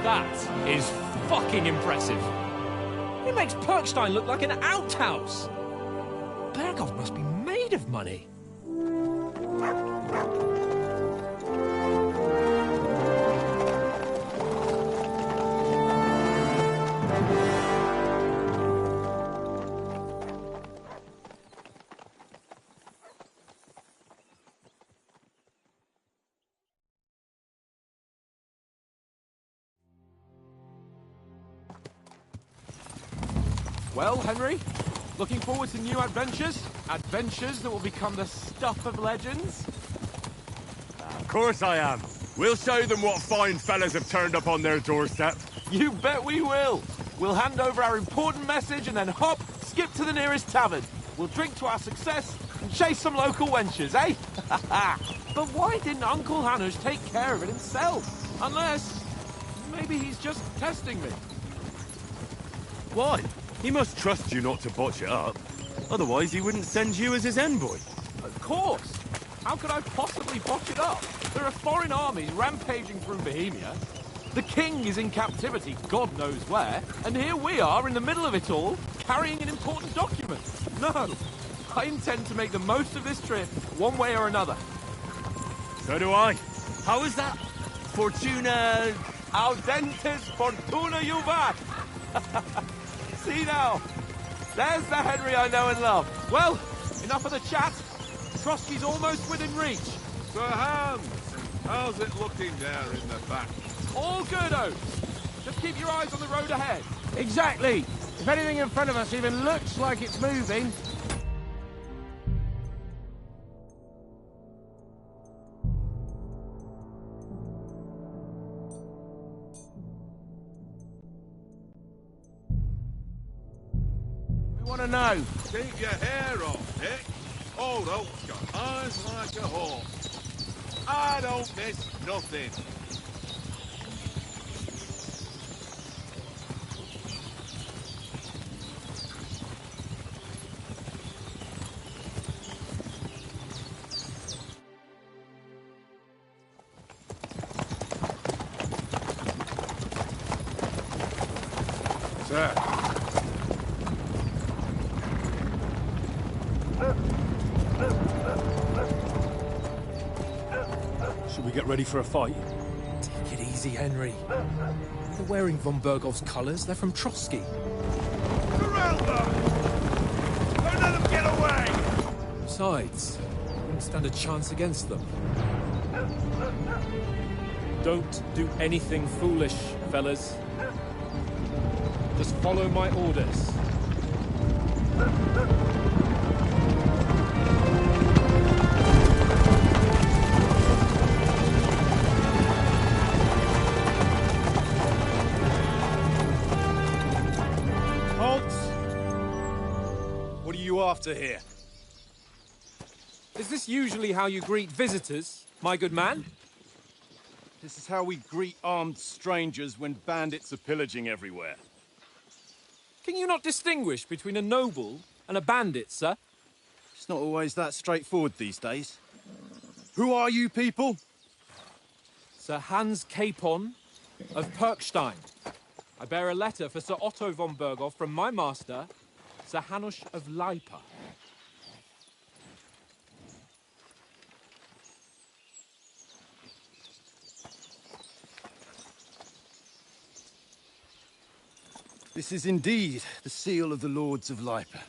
That is fucking impressive. It makes Perkstein look like an outhouse. Berghoff must be made of money. Well, Henry, looking forward to new adventures? Adventures that will become the stuff of legends? Of course I am. We'll show them what fine fellas have turned up on their doorstep. You bet we will! We'll hand over our important message and then hop, skip to the nearest tavern. We'll drink to our success and chase some local wenches, eh? But why didn't Uncle Hanush take care of it himself? Unless, maybe he's just testing me. Why? He must trust you not to botch it up. Otherwise, he wouldn't send you as his envoy. Of course! How could I possibly botch it up? There are foreign armies rampaging through Bohemia. The king is in captivity, God knows where, and here we are in the middle of it all, carrying an important document. No, I intend to make the most of this trip, one way or another. So do I. How is that? Fortuna... Audentes fortuna juvat! See now, there's the Henry I know and love. Well, enough of the chat. Trotsky's almost within reach. Sir Hans, how's it looking there in the back? All good, Oates. Just keep your eyes on the road ahead. Exactly. If anything in front of us even looks like it's moving... We want to know. Keep your hair on, Dick. Old Oak's got eyes like a hawk. I don't miss nothing. Sir. Should we get ready for a fight? Take it easy, Henry. They're wearing von Bergoff's colours. They're from Trotsky. Surround them! Don't let them get away! Besides, we wouldn't stand a chance against them. Don't do anything foolish, fellas. Just follow my orders. What are you after here? Is this usually how you greet visitors, my good man? This is how we greet armed strangers when bandits are pillaging everywhere. Can you not distinguish between a noble and a bandit, sir? It's not always that straightforward these days. Who are you people? Sir Hans Capon of Perkstein. I bear a letter for Sir Otto von Bergoff from my master, Sir Hanush of Lipa. This is indeed the seal of the Lords of Lipa.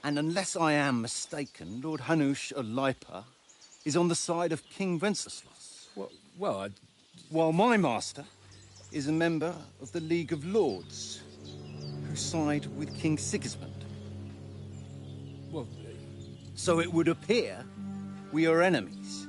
And unless I am mistaken, Lord Hanush of Lipa is on the side of King Wenceslas. Well, While my master is a member of the League of Lords, who side with King Sigismund. well, So it would appear we are enemies.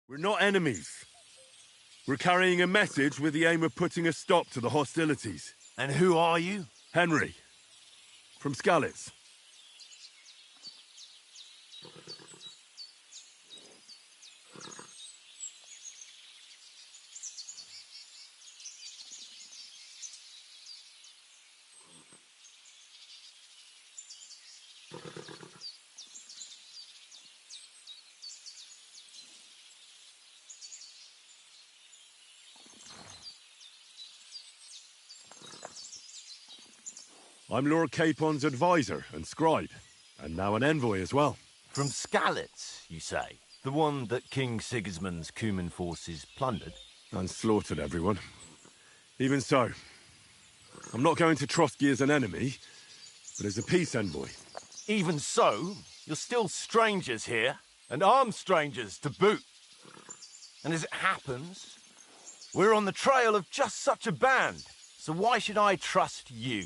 We're not enemies. We're carrying a message with the aim of putting a stop to the hostilities. And who are you? Henry, from Skalitz. I'm Lord Capon's advisor and scribe, and now an envoy as well. From Skalitz, you say? The one that King Sigismund's Cuman forces plundered? And slaughtered everyone. Even so, I'm not going to Trotsky as an enemy, but as a peace envoy. Even so, you're still strangers here, and armed strangers to boot. And as it happens, we're on the trail of just such a band, so why should I trust you?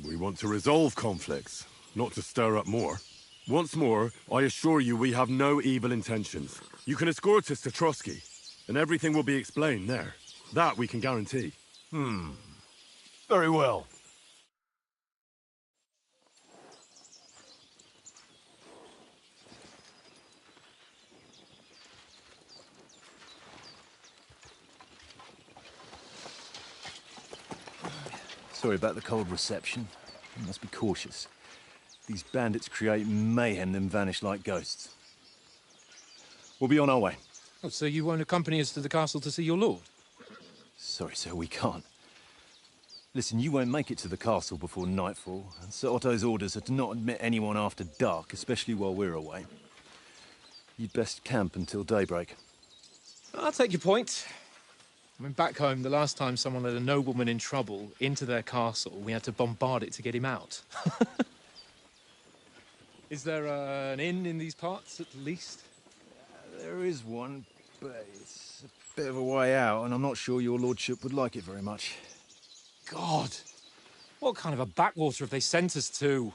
We want to resolve conflicts, not to stir up more. Once more, I assure you we have no evil intentions. You can escort us to Trotsky, and everything will be explained there. That we can guarantee. Very well. Sorry about the cold reception. You must be cautious. These bandits create mayhem, then vanish like ghosts. We'll be on our way. Oh, so you won't accompany us to the castle to see your lord? Sorry, sir, we can't. Listen, you won't make it to the castle before nightfall, and Sir Otto's orders are to not admit anyone after dark, especially while we're away. You'd best camp until daybreak. I'll take your point. I mean, back home, the last time someone led a nobleman in trouble into their castle, we had to bombard it to get him out. Is there an inn in these parts, at least? There is one, but it's a bit of a way out, and I'm not sure your lordship would like it very much. God! What kind of a backwater have they sent us to?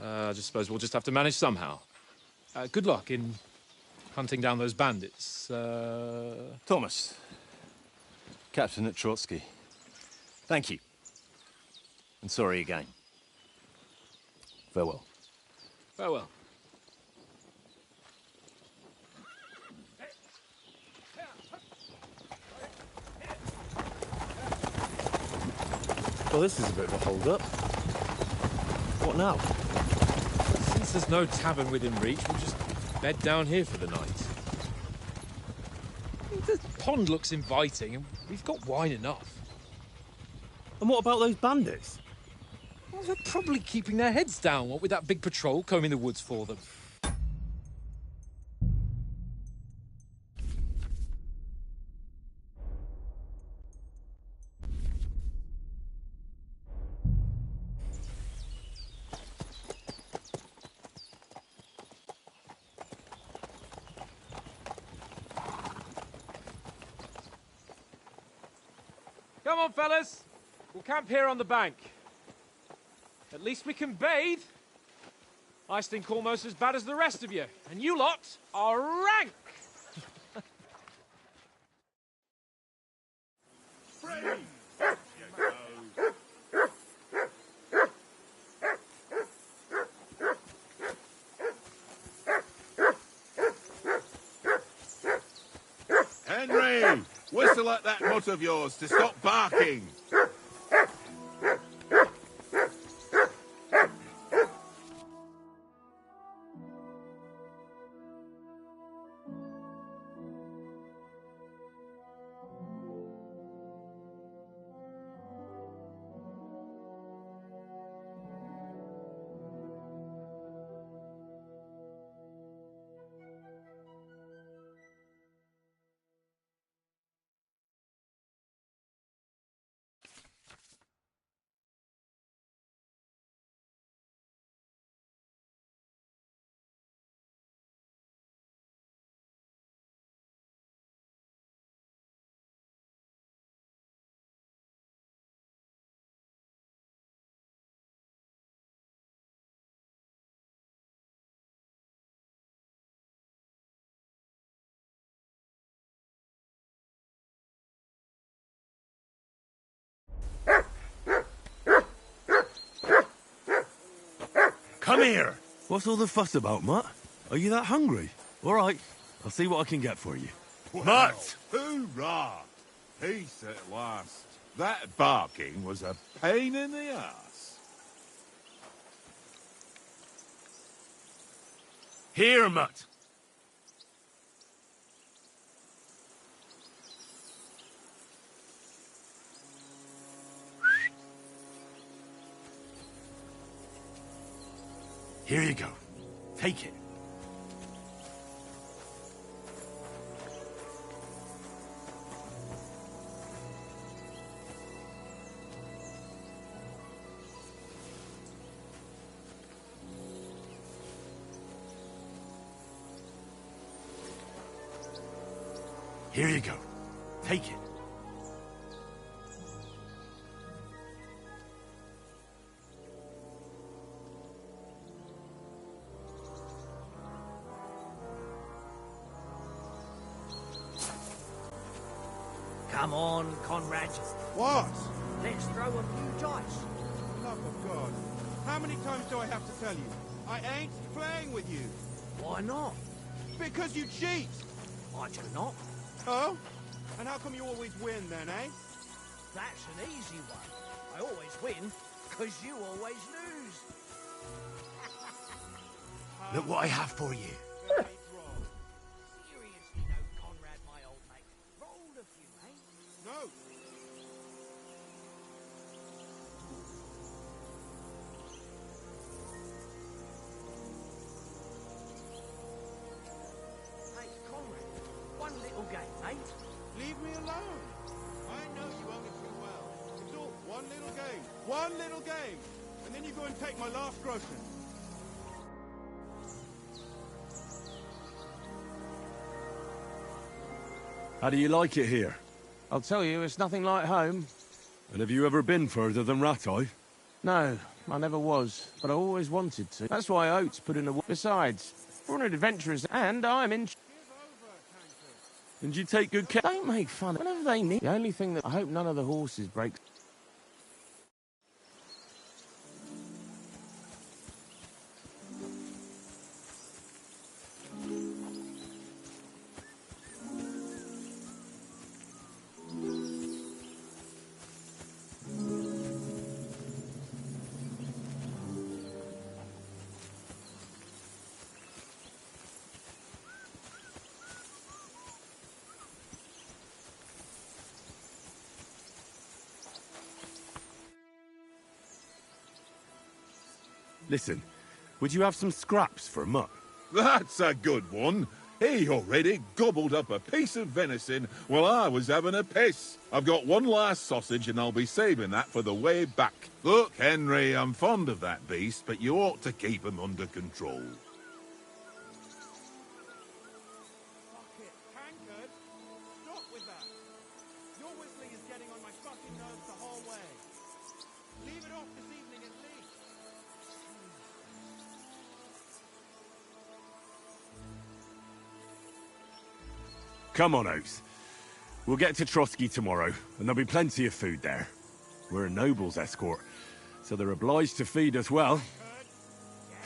I just suppose we'll just have to manage somehow. Good luck in hunting down those bandits. Thomas, captain at Trotsky. Thank you. And sorry again. Farewell. Farewell. Well, this is a bit of a hold-up. What now? Since there's no tavern within reach, we'll just bed down here for the night. The pond looks inviting, and we've got wine enough. And what about those bandits? Well, they're probably keeping their heads down, what with that big patrol combing the woods for them. Come on, fellas. We'll camp here on the bank. At least we can bathe. I stink almost as bad as the rest of you, and you lot are rank! Henry! Whistle at that mutt of yours to stop barking! Come here! What's all the fuss about, Mutt? Are you that hungry? All right, I'll see what I can get for you. Well, Mutt! Hoorah! Peace at last. That barking was a pain in the ass. Here, Mutt! Here you go. Take it. Here you go. Take it. Come on, Conrad. What? Let's throw a few dice. Love of God. How many times do I have to tell you? I ain't playing with you. Why not? Because you cheat. I do not. Oh? And how come you always win then, eh? That's an easy one. I always win, because you always lose. Look what I have for you. Very droll. Seriously though, Conrad, my old mate. Rolled a few, eh? No. Hey, Conrad, one little game, mate. Leave me alone. I know you only too well. It's all one little game. One little game. And then you go and take my last groschen. How do you like it here? I'll tell you, it's nothing like home. And have you ever been further than Rattay? No, I never was, but I always wanted to. That's why Oates put in a... Besides, we're on adventurers, and I'm in... And you take good care... Don't make fun. Whenever they need... The only thing that... I hope none of the horses break... Listen, would you have some scraps for Mutt? That's a good one. He already gobbled up a piece of venison while I was having a piss. I've got one last sausage and I'll be saving that for the way back. Look, Henry, I'm fond of that beast, but you ought to keep him under control. Fuck it, tankard. Stop with that. Your whistling is getting on my fucking nerves the whole way. Leave it off this evening at least. Come on, Oaks. We'll get to Trotsky tomorrow, and there'll be plenty of food there. We're a noble's escort, so they're obliged to feed us well.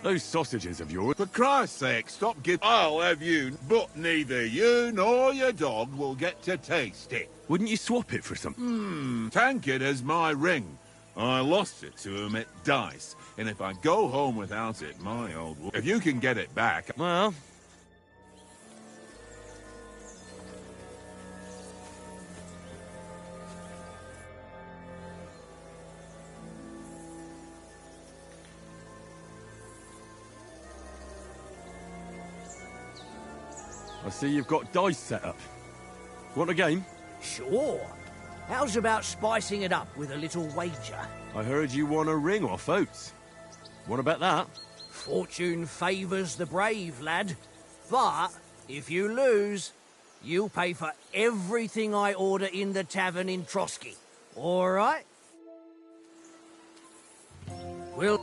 Those sausages of yours... For Christ's sake, stop giving... I'll have you, but neither you nor your dog will get to taste it. Wouldn't you swap it for some... Tankard has my ring. I lost it to him at dice, and if I go home without it, my old... If you can get it back... Well... I see you've got dice set up. Want a game? Sure. How's about spicing it up with a little wager? I heard you won a ring off Oates. What about that? Fortune favours the brave, lad. But if you lose, you'll pay for everything I order in the tavern in Trotsky. All right? We'll...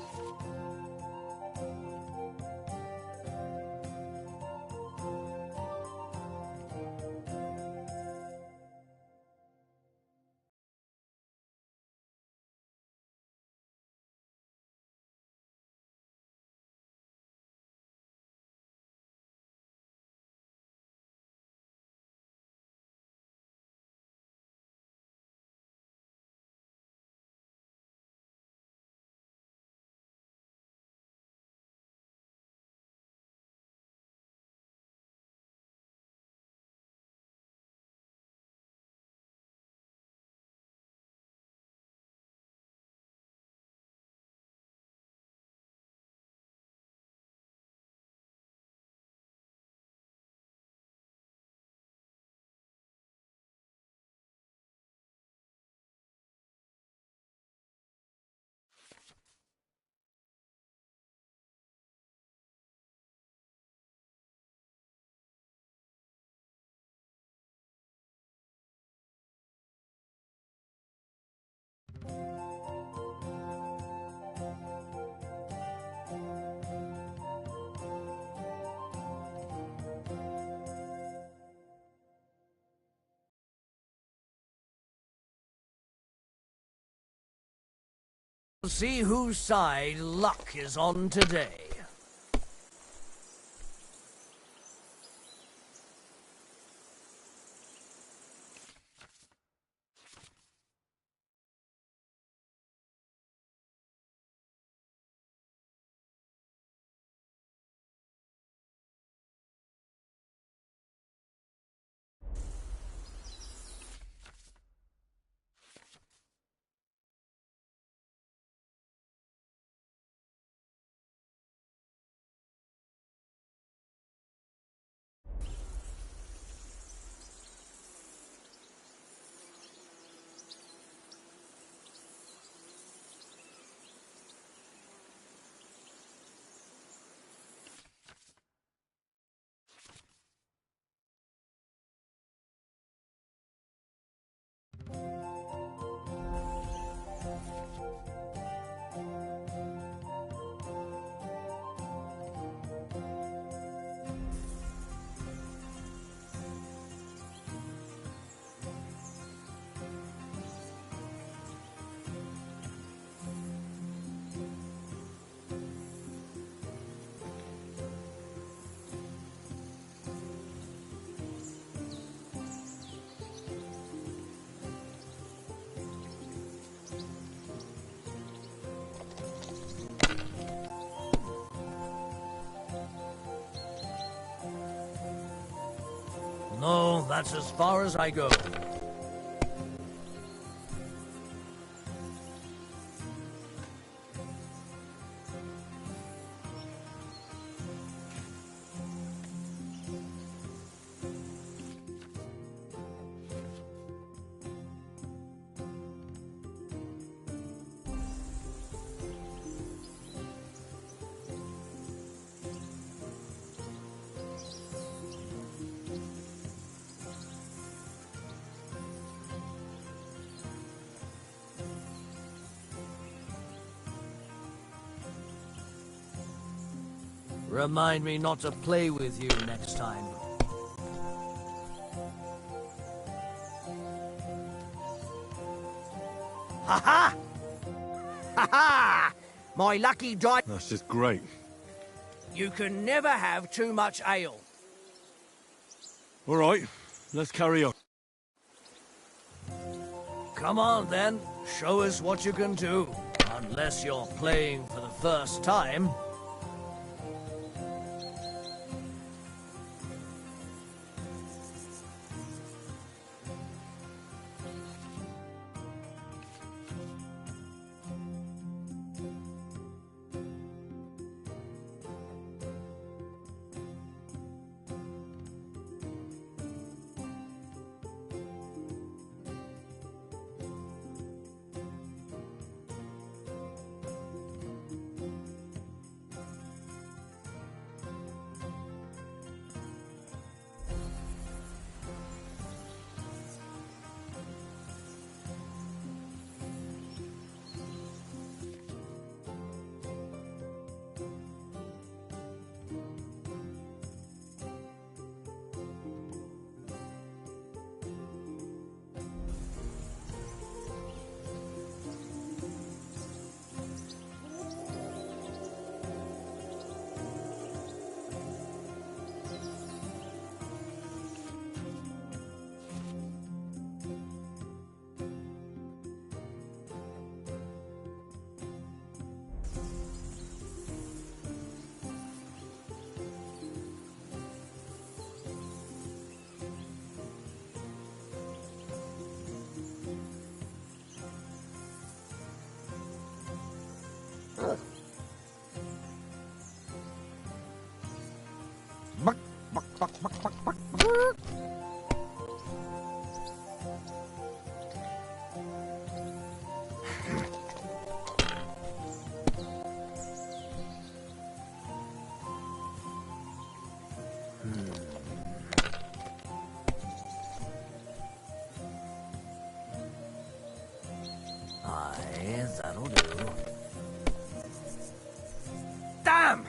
see whose side luck is on today. No, that's as far as I go. Remind me not to play with you next time. Ha-ha! Ha-ha! My lucky die. That's just great. You can never have too much ale. All right, let's carry on. Come on, then. Show us what you can do. Unless you're playing for the first time. Aye, that'll do. Damn!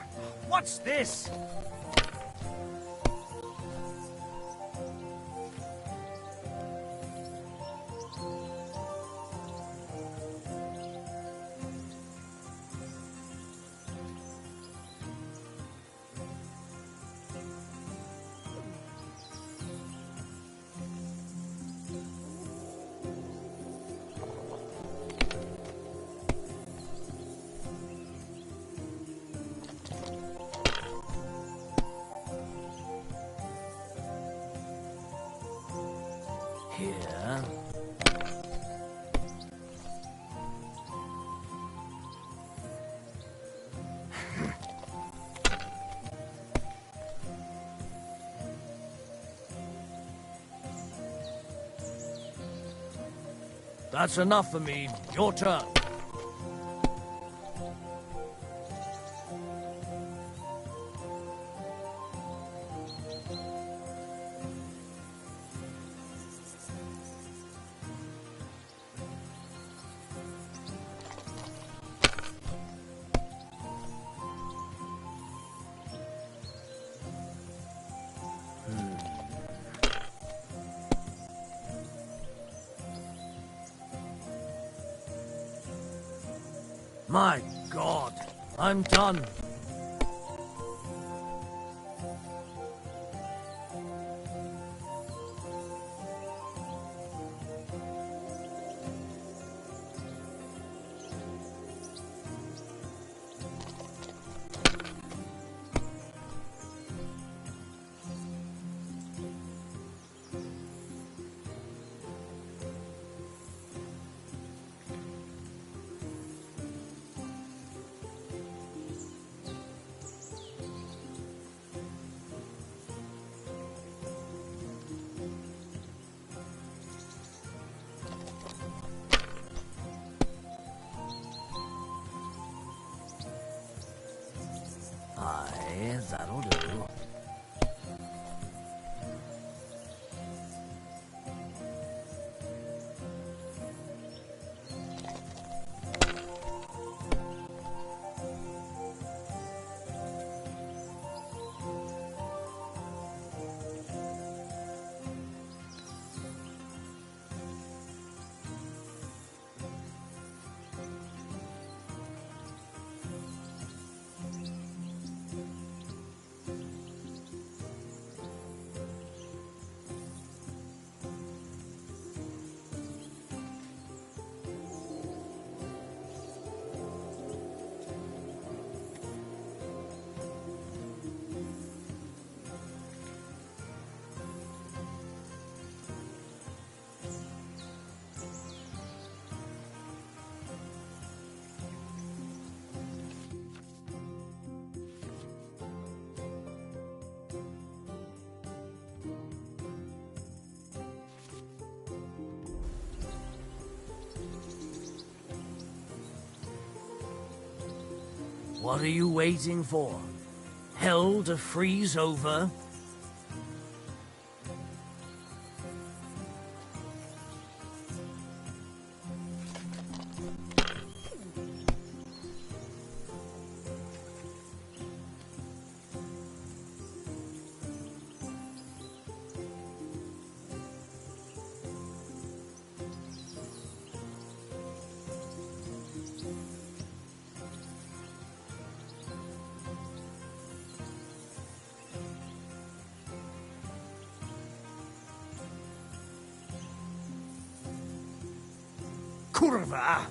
What's this? Here. That's enough for me. Your turn. My God, I'm done. What are you waiting for? Hell to freeze over? Curva!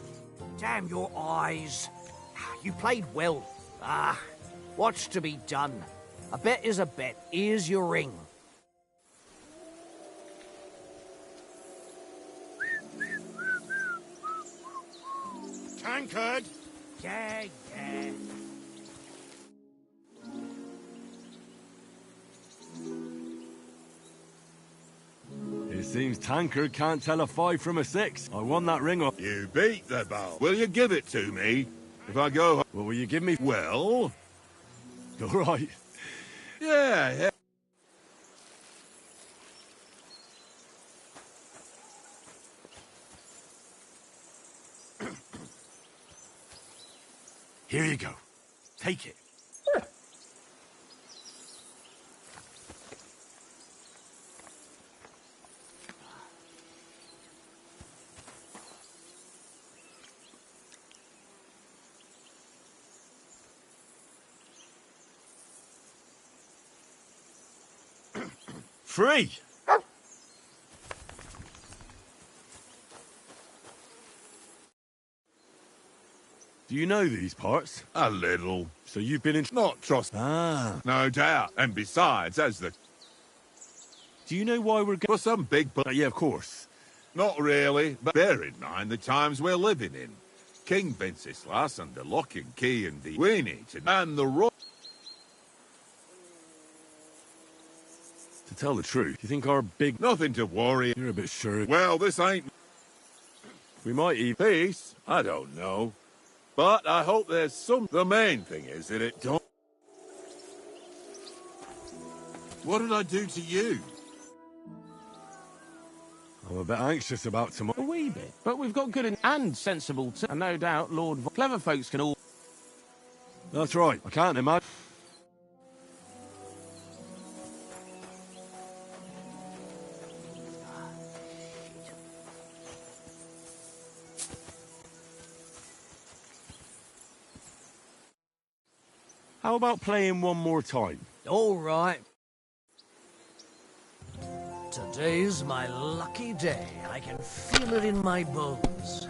Damn your eyes. You played well. What's to be done? A bet is a bet. Here's your ring. Tankard! Yeah. It seems Tankard can't tell a 5 from a 6. I won that ring off. You beat the bow. Will you give it to me? If I go... What will you give me? Well... All right. Yeah. Here you go. Take it. Free! Do you know these parts? A little. So you've been in... Not trust... Ah. No doubt. And besides, as the... Do you know why we're For some big... Yeah, of course. Not really, but bear in mind the times we're living in. King Venceslas under lock and key and the... We need to... And the royal... To tell the truth, you think our big... Nothing to worry. You're a bit sure. Well, this ain't... We might even... Peace? I don't know. But I hope there's some... The main thing is that it don't... What did I do to you? I'm a bit anxious about tomorrow. A wee bit. But we've got good and sensible too. And no doubt clever folks can all... That's right. I can't imagine... How about playing one more time? All right. Today's my lucky day. I can feel it in my bones.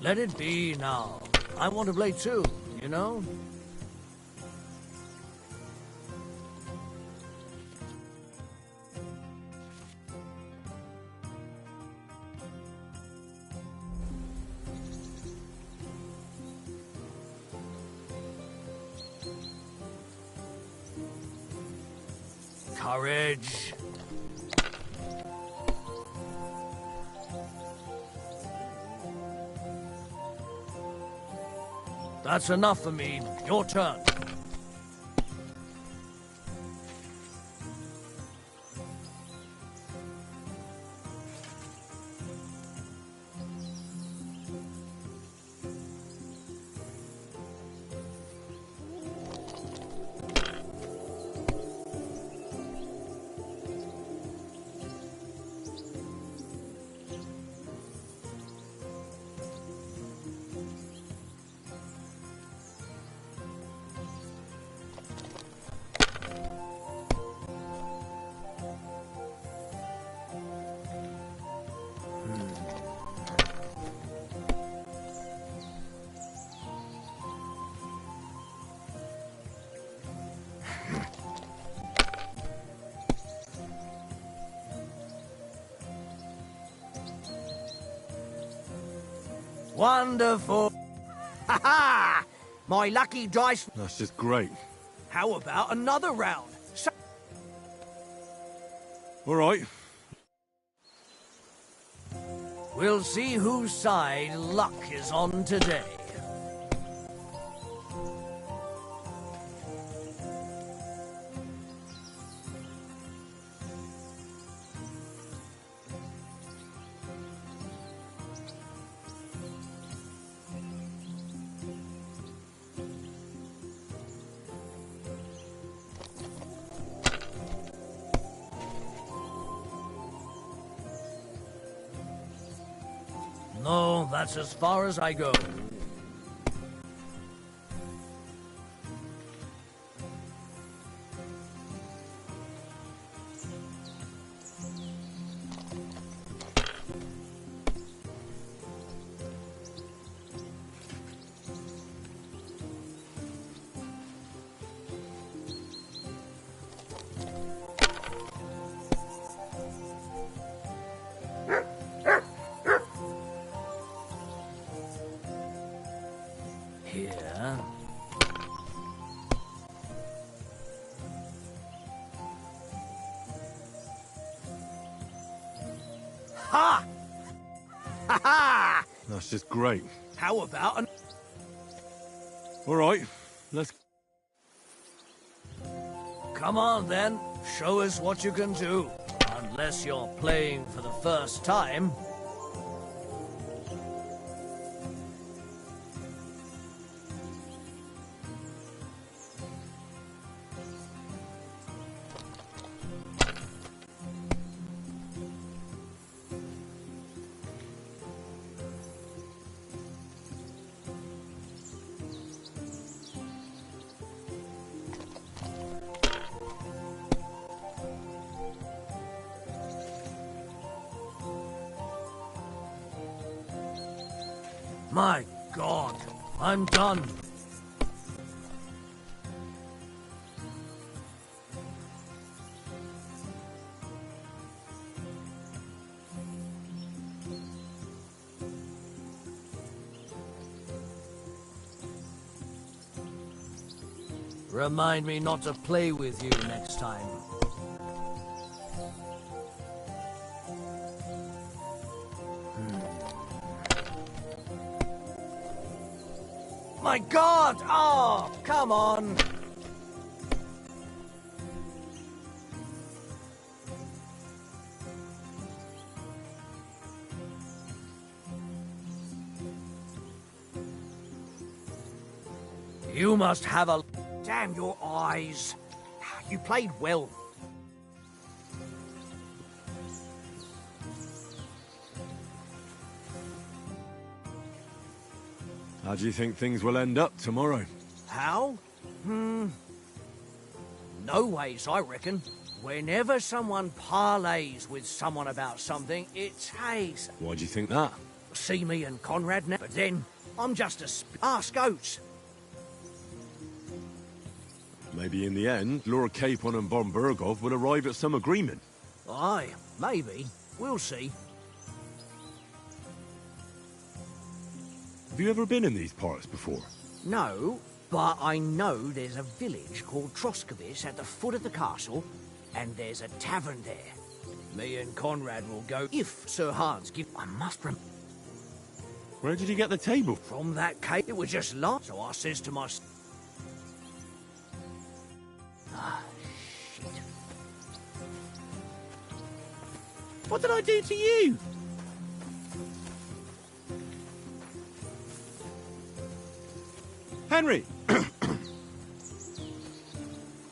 Let it be now. I want to play too, you know? Courage. That's enough for me. Your turn. Wonderful. Ha ha! My lucky dice. That's just great. How about another round? All right. We'll see whose side luck is on today. No, that's as far as I go. Here. Ha! Ha ha! That's just great. How about an... All right, let's... Come on, then. Show us what you can do. Unless you're playing for the first time. My God, I'm done. Remind me not to play with you next time. My God! Oh, come on! You must have a... Damn your eyes! You played well. How do you think things will end up tomorrow? How? No ways, I reckon. Whenever someone parleys with someone about something, it's haze. Why do you think that? See me and Conrad now, but then I'm just a ask Oates. Maybe in the end, Lord Capon and Von Bergov will arrive at some agreement. Aye, maybe. We'll see. Have you ever been in these parts before? No, but I know there's a village called Troskovis at the foot of the castle, and there's a tavern there. Me and Conrad will go if Sir Hans give... I must Where did you get the table? From that cave, it was just locked, so I says to myself... Ah, shit. What did I do to you? Henry!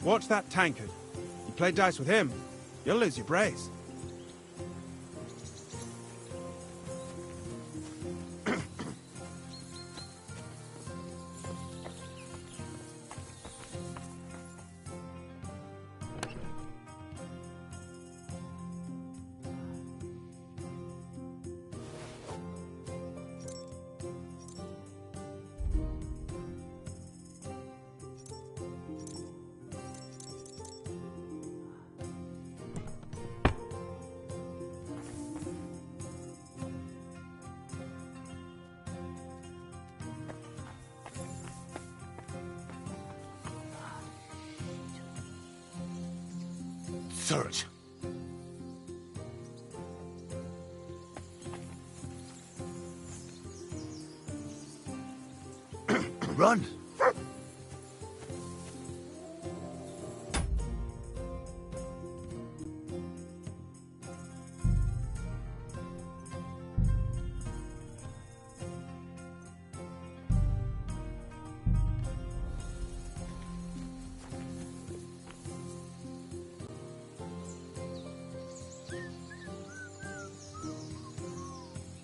Watch that tankard. You play dice with him, you'll lose your brace. Search. Run!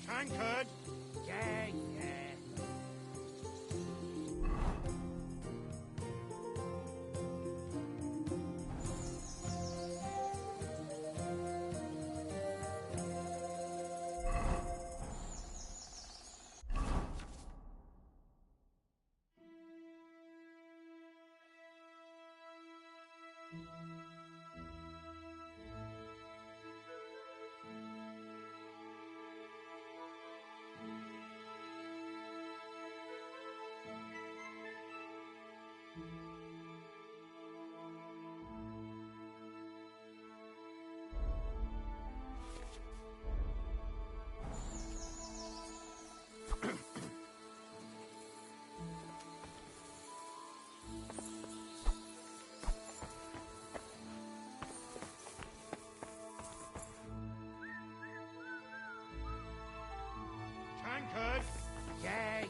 Tankard! Yeah, yeah. Tankard! Yeah, yeah.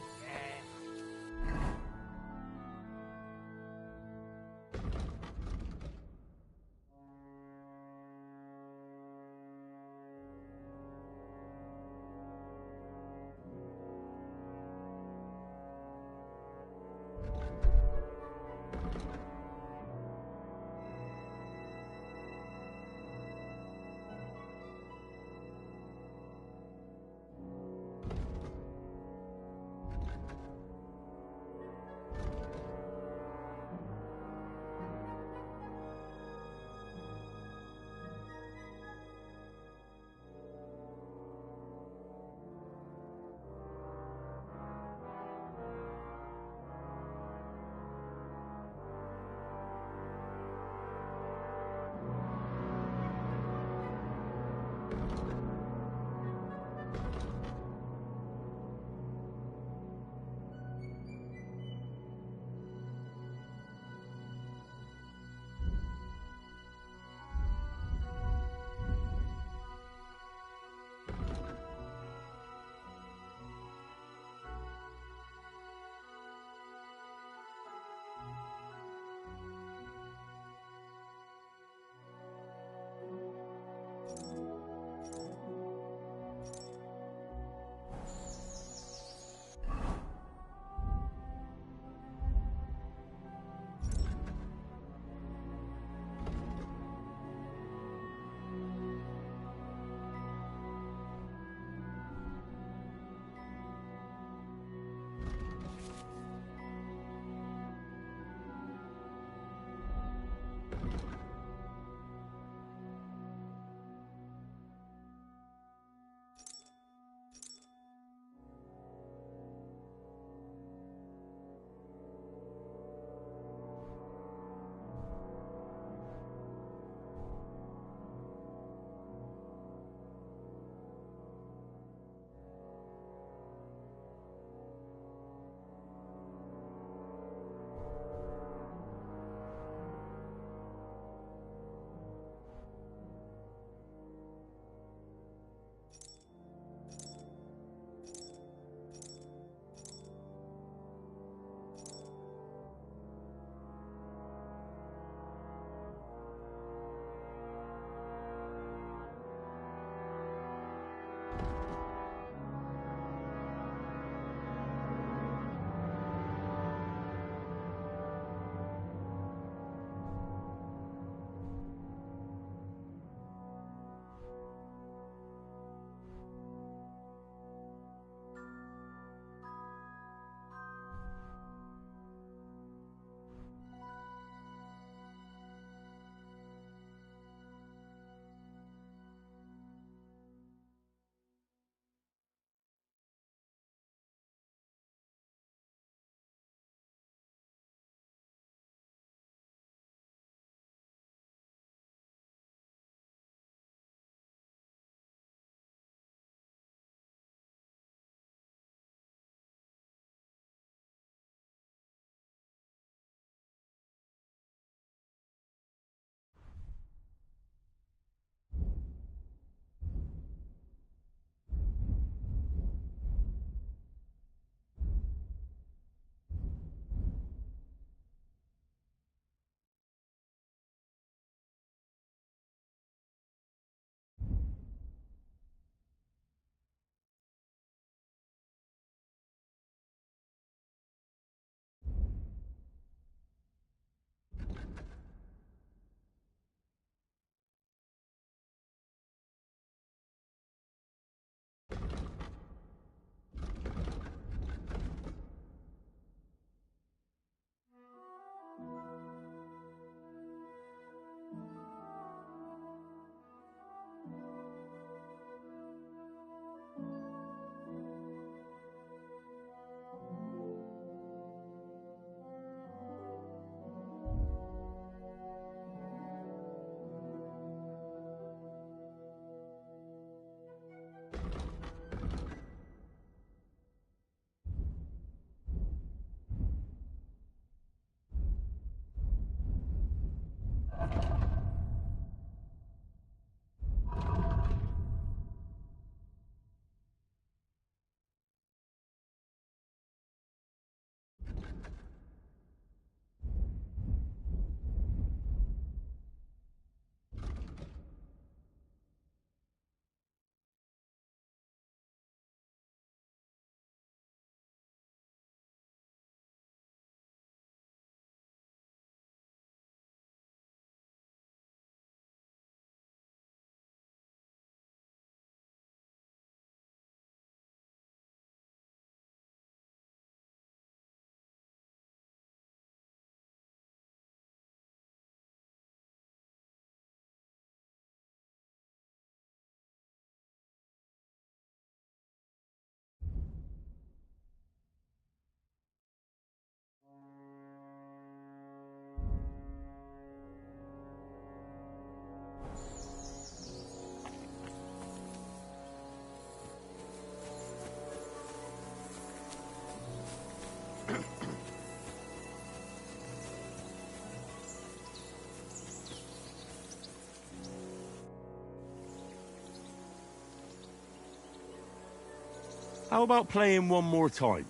How about playing one more time?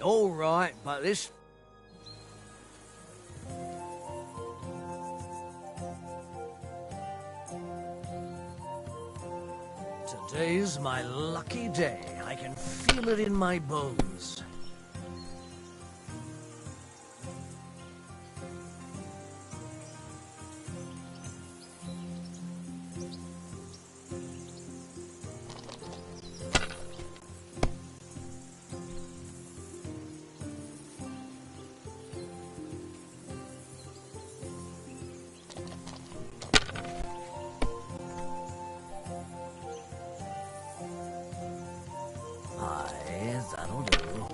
All right, but this... Today's my lucky day. I can feel it in my bones. Aye, that'll do.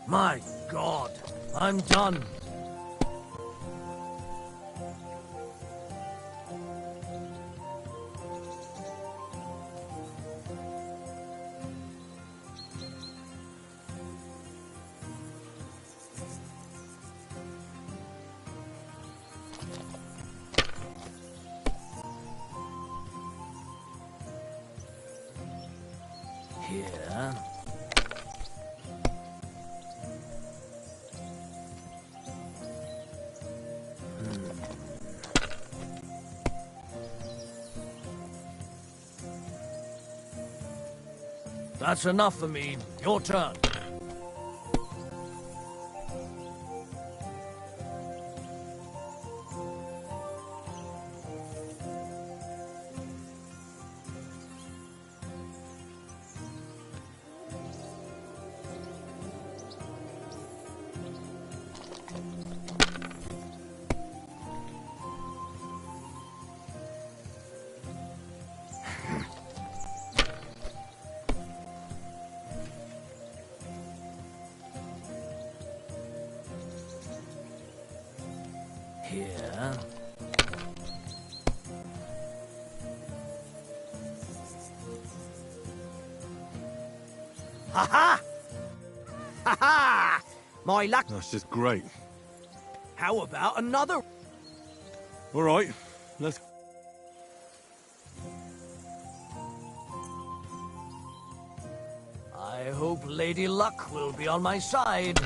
My God, I'm done. Here. That's enough for me. Your turn. Here. Ha ha! Ha ha! My luck. That's just great. How about another? All right, let's... I hope Lady Luck will be on my side.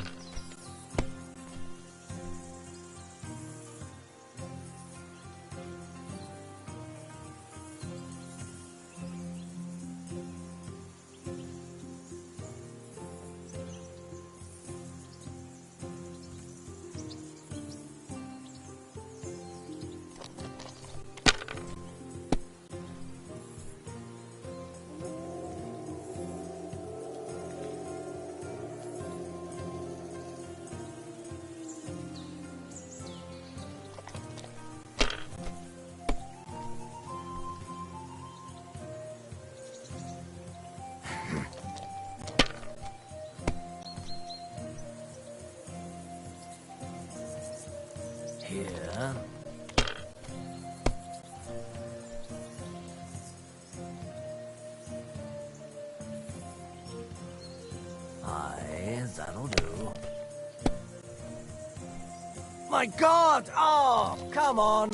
Here. Aye, that'll do. My God! Oh, come on!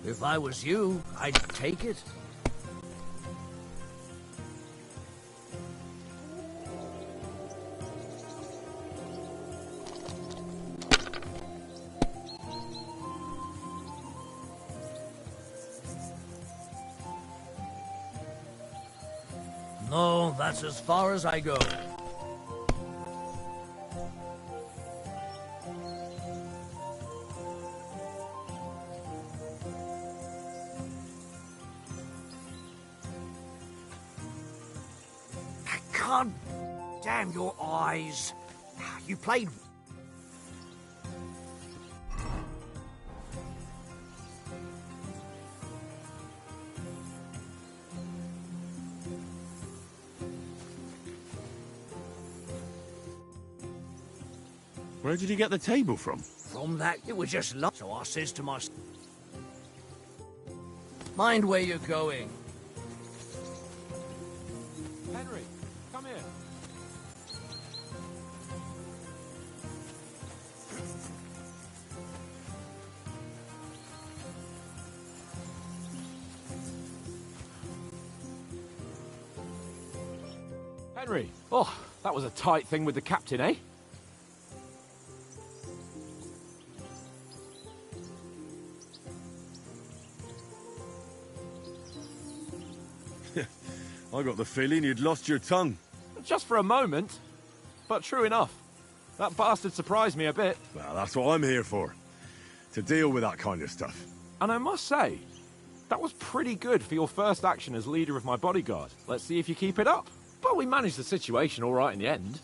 If I was you, I'd take it. No, that's as far as I go. God damn your eyes. You played... Where did you get the table from? From that, it was just luck. So I says to myself, mind where you're going. Henry, come here. Henry, Oh, that was a tight thing with the captain, eh? I got the feeling you'd lost your tongue. Just for a moment. But true enough. That bastard surprised me a bit. Well, that's what I'm here for. To deal with that kind of stuff. And I must say, that was pretty good for your first action as leader of my bodyguard. Let's see if you keep it up. But we managed the situation all right in the end.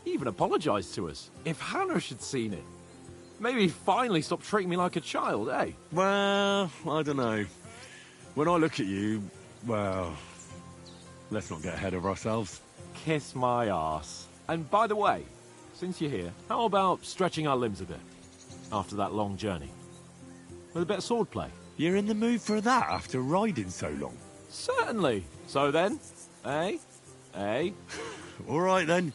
He even apologised to us. If Hanosh had seen it, maybe he'd finally stop treating me like a child, eh? Well, I don't know. When I look at you, well, let's not get ahead of ourselves. Kiss my arse. And by the way, since you're here, how about stretching our limbs a bit? After that long journey. With a bit of swordplay. You're in the mood for that after riding so long? Certainly. So then, eh? Eh? All right then.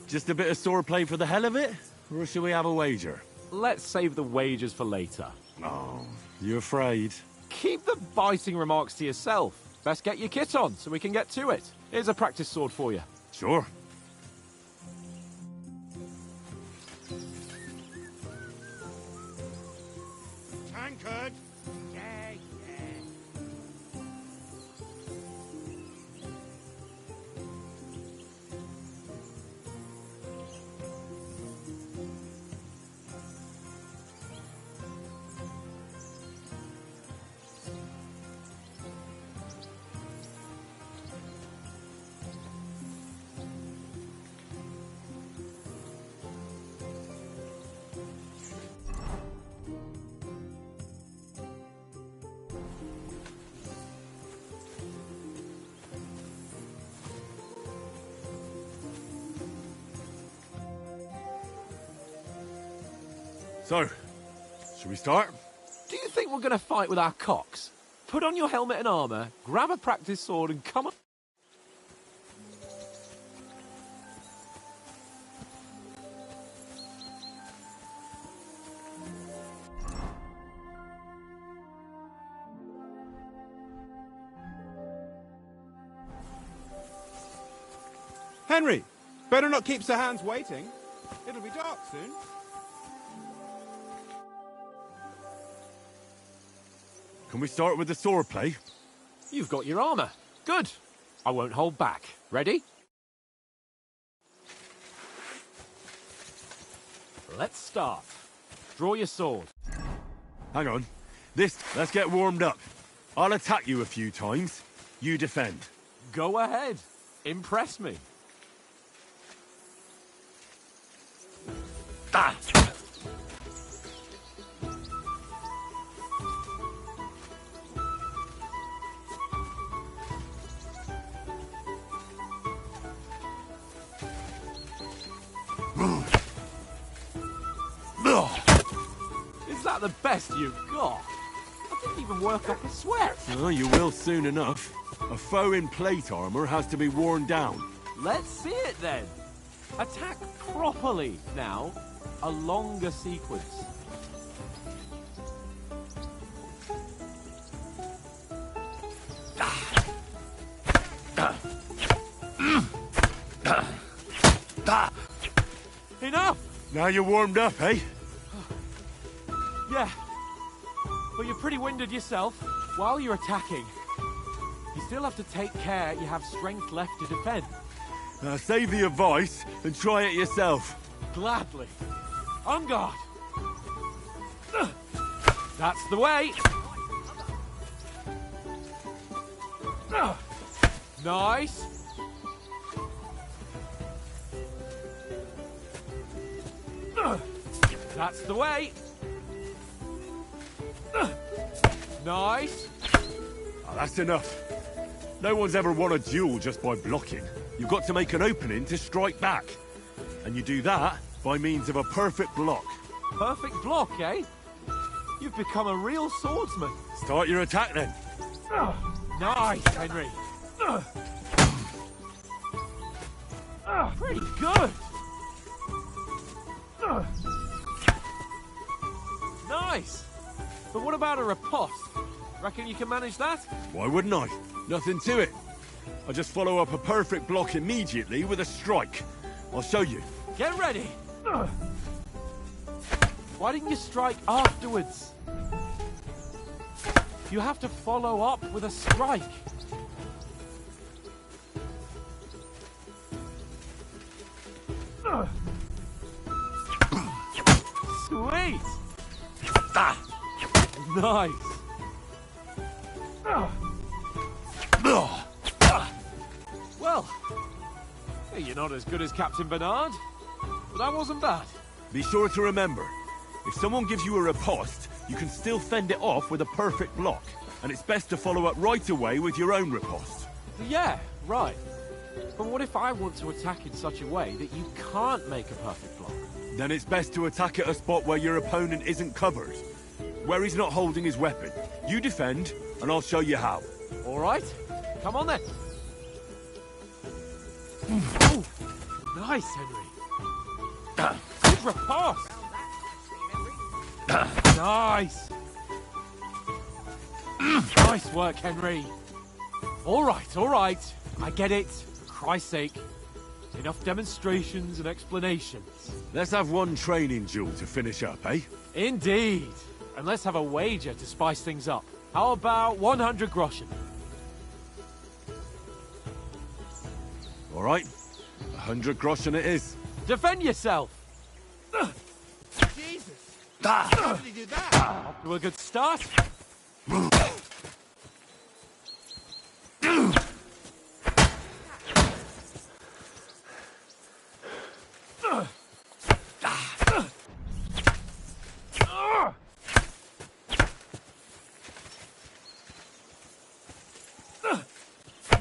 Just a bit of swordplay for the hell of it? Or shall we have a wager? Let's save the wagers for later. Oh, you afraid? Keep the biting remarks to yourself. Best get your kit on so we can get to it. Here's a practice sword for you. Sure. Tankard! Yeah, yeah. So, shall we start? Do you think we're going to fight with our cocks? Put on your helmet and armour, grab a practice sword and come on. Henry, better not keep Sir Hans waiting. It'll be dark soon. Can we start with the swordplay? You've got your armour. Good. I won't hold back. Ready? Let's start. Draw your sword. Hang on. Let's get warmed up. I'll attack you a few times. You defend. Go ahead. Impress me. Ah! Is that the best you've got? I didn't even work up a sweat. Oh, you will soon enough. A foe in plate armor has to be worn down. Let's see it then. Attack properly now. A longer sequence. Enough! Now you're warmed up, eh? Yeah. But you're pretty winded yourself. While you're attacking, you still have to take care you have strength left to defend. Now save the advice and try it yourself. Gladly. On guard. That's the way. Nice. That's the way. Nice. Ah, that's enough. No one's ever won a duel just by blocking. You've got to make an opening to strike back. And you do that by means of a perfect block. Perfect block, eh? You've become a real swordsman. Start your attack then. Nice, Henry. Pretty good. Nice. But what about a riposte? Reckon you can manage that? Why wouldn't I? Nothing to it. I just follow up a perfect block immediately with a strike. I'll show you. Get ready. Why didn't you strike afterwards? You have to follow up with a strike. Sweet. Nice. Well, you're not as good as Captain Bernard, but that wasn't bad. Be sure to remember, if someone gives you a riposte, you can still fend it off with a perfect block. And it's best to follow up right away with your own riposte. Yeah, right. But what if I want to attack in such a way that you can't make a perfect block? Then it's best to attack at a spot where your opponent isn't covered. Where he's not holding his weapon. You defend, and I'll show you how. All right. Come on then. Oh, nice, Henry. Good riposte. Nice. Nice work, Henry. All right. I get it. For Christ's sake. Enough demonstrations and explanations. Let's have one training duel to finish up, eh? Indeed. And let's have a wager to spice things up. How about 100 groschen? All right. 100 groschen it is. Defend yourself. Jesus! How did he do that? Off to a good start.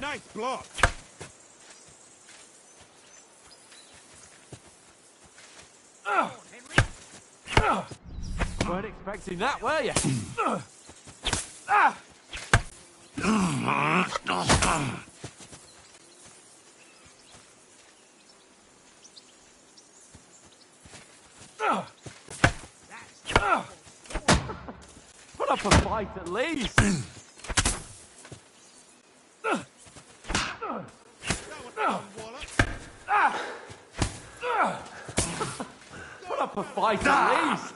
Nice block. Weren't expecting that, were you? Put up a fight at least. Put up a fight at least.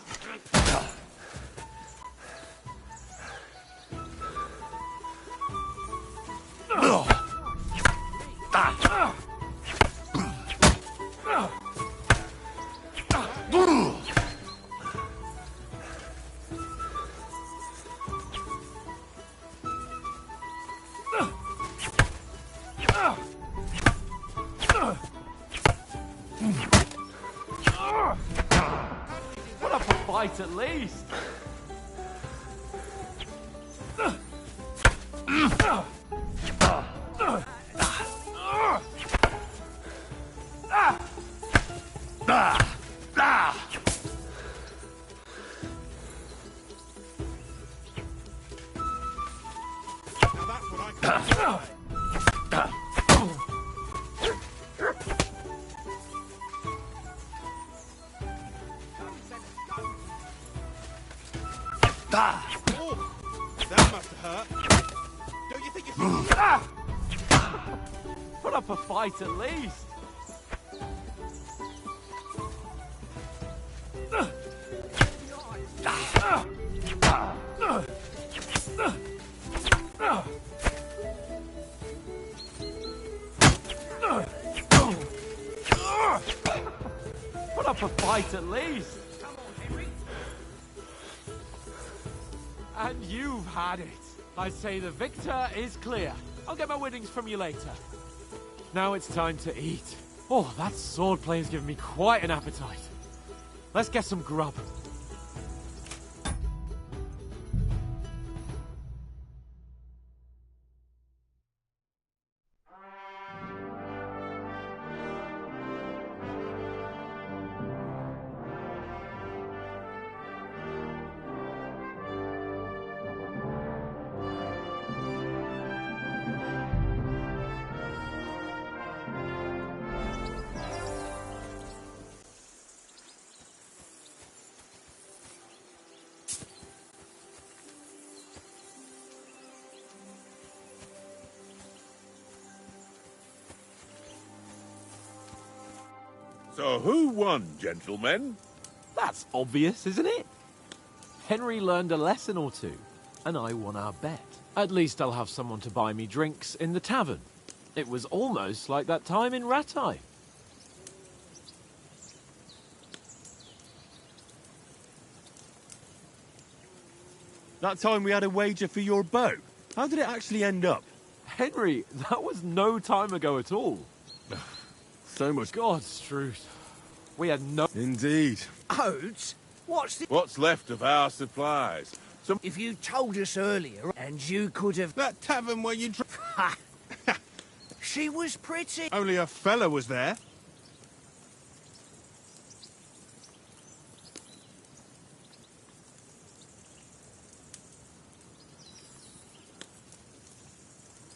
Put up a fight at least. Now that's what I can Oh, that must have hurt. Don't you think you should... Put up a fight at least. Put up a fight at least. And you've had it. I say the victor is clear. I'll get my winnings from you later. Now it's time to eat. Oh, that sword play has given me quite an appetite. Let's get some grub. So who won, gentlemen? That's obvious, isn't it? Henry learned a lesson or two, and I won our bet. At least I'll have someone to buy me drinks in the tavern. It was almost like that time in Rattay. That time we had a wager for your bow. How did it actually end up? Henry, that was no time ago at all. So much. God's truth. We had no... Indeed. Oates? What's left of our supplies? If you told us earlier, and you could have... That tavern where you Ha! She was pretty. Only a fella was there.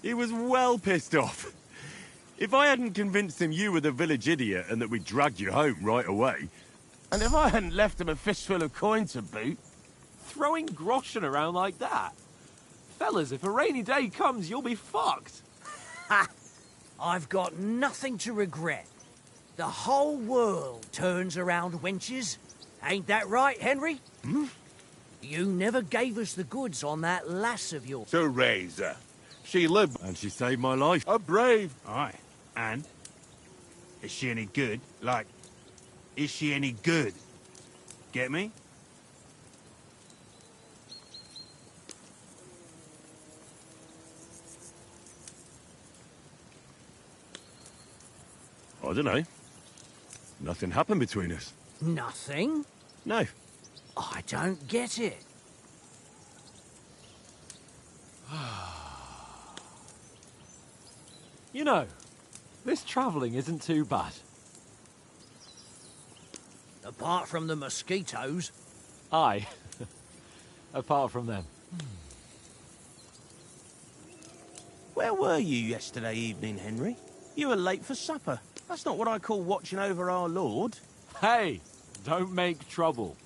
He was well pissed off. If I hadn't convinced him you were the village idiot and that we dragged you home right away... And if I hadn't left him a fistful of coin to boot... Throwing groschen around like that? Fellas, if a rainy day comes, you'll be fucked. Ha! I've got nothing to regret. The whole world turns around wenches. Ain't that right, Henry? Hmm? You never gave us the goods on that lass of yours. Teresa. She lived... And she saved my life. A brave... Aye. And? Is she any good? Like, is she any good? Get me? I don't know. Nothing happened between us. Nothing? No. I don't get it. You know, this travelling isn't too bad. Apart from the mosquitoes. Aye. Apart from them. Where were you yesterday evening, Henry? You were late for supper. That's not what I call watching over our lord. Hey, don't make trouble.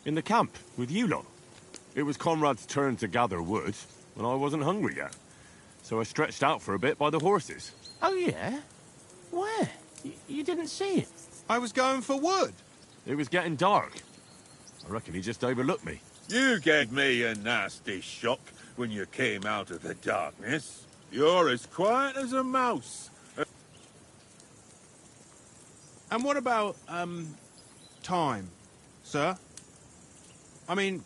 In the camp, with you lot. It was Conrad's turn to gather wood, and I wasn't hungry yet. So I stretched out for a bit by the horses. Oh, yeah? Where? You didn't see it? I was going for wood. It was getting dark. I reckon he just overlooked me. You gave me a nasty shock when you came out of the darkness. You're as quiet as a mouse. And what about, time, sir? I mean...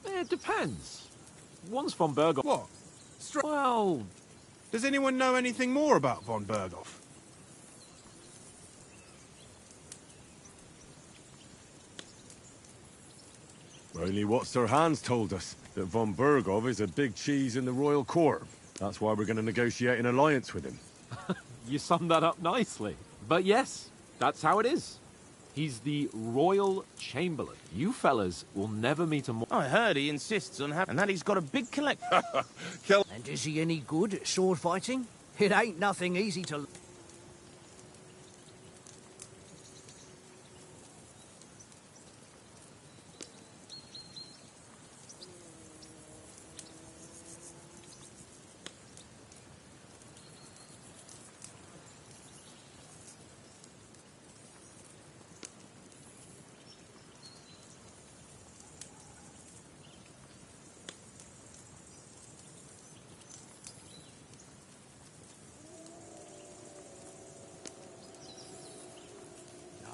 It depends. One's von Berghoff. What? Well... Does anyone know anything more about von Berghoff? Only what Sir Hans told us, that von Berghoff is a big cheese in the royal court. That's why we're going to negotiate an alliance with him. You summed that up nicely. But yes, that's how it is. He's the Royal Chamberlain. You fellas will never meet a more... I heard he insists on having... And that he's got a big collection. And is he any good at sword fighting? It ain't nothing easy to...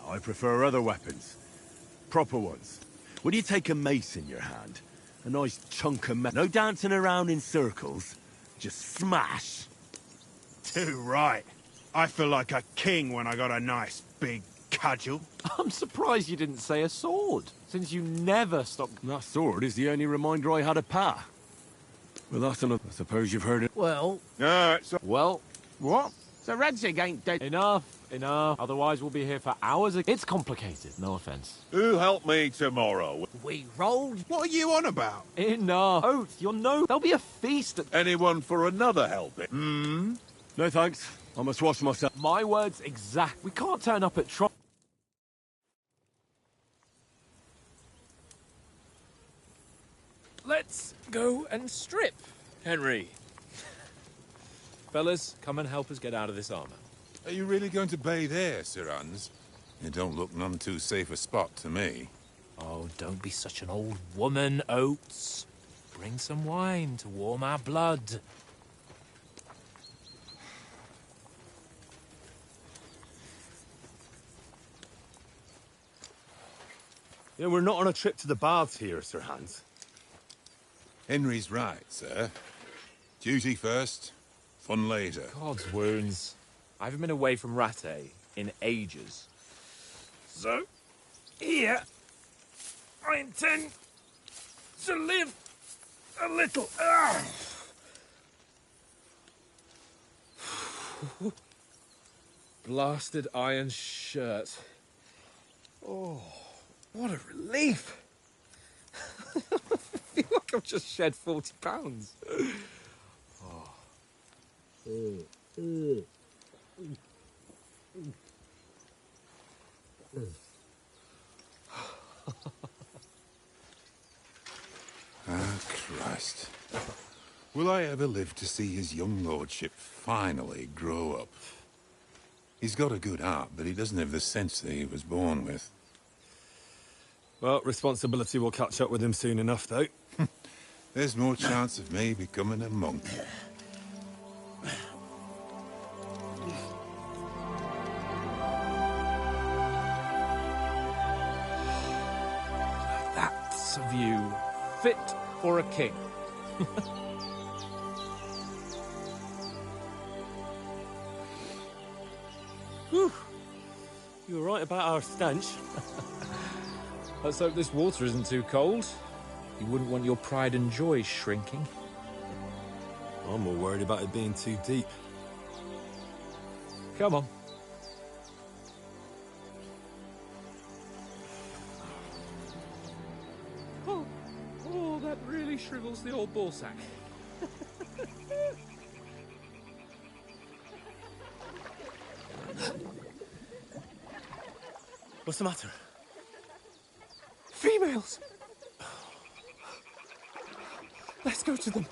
I prefer other weapons. Proper ones. When you take a mace in your hand, a nice chunk of metal. No dancing around in circles. Just smash. Too right. I feel like a king when I got a nice big cudgel. I'm surprised you didn't say a sword, since you never stop. That sword is the only reminder I had of Pa. Well, that's enough. I suppose you've heard it. Well, Well, What? So Radzig ain't dead. enough. Otherwise we'll be here for hours. It's complicated, no offense. Who help me tomorrow? we rolled. What are you on about? Enough. Oath, you'll know. There'll be a feast at... Anyone for another helping? No thanks. I must wash myself. My words exact. We can't turn up at Tron. Let's go and strip, Henry. Fellas, come and help us get out of this armor. Are you really going to bathe there, Sir Hans? It don't look none too safe a spot to me. Oh, don't be such an old woman, Oates. Bring some wine to warm our blood. You know, we're not on a trip to the baths here, Sir Hans. Henry's right, sir. Duty first, fun later. God's wounds. I haven't been away from Rattay in ages. So, here, I intend to live a little. Blasted iron shirt. Oh, what a relief. I feel like I've just shed 40 pounds. Ah, Christ. Will I ever live to see his young lordship finally grow up? He's got a good heart, but he doesn't have the sense that he was born with. Well, responsibility will catch up with him soon enough, though. There's more chance of me becoming a monk. That's a view fit for a king. Whew. You were right about our stench. Let's hope this water isn't too cold. You wouldn't want your pride and joy shrinking. I'm more worried about it being too deep. Come on. Oh, that really shrivels the old ball sack. What's the matter? Females! Let's go to them.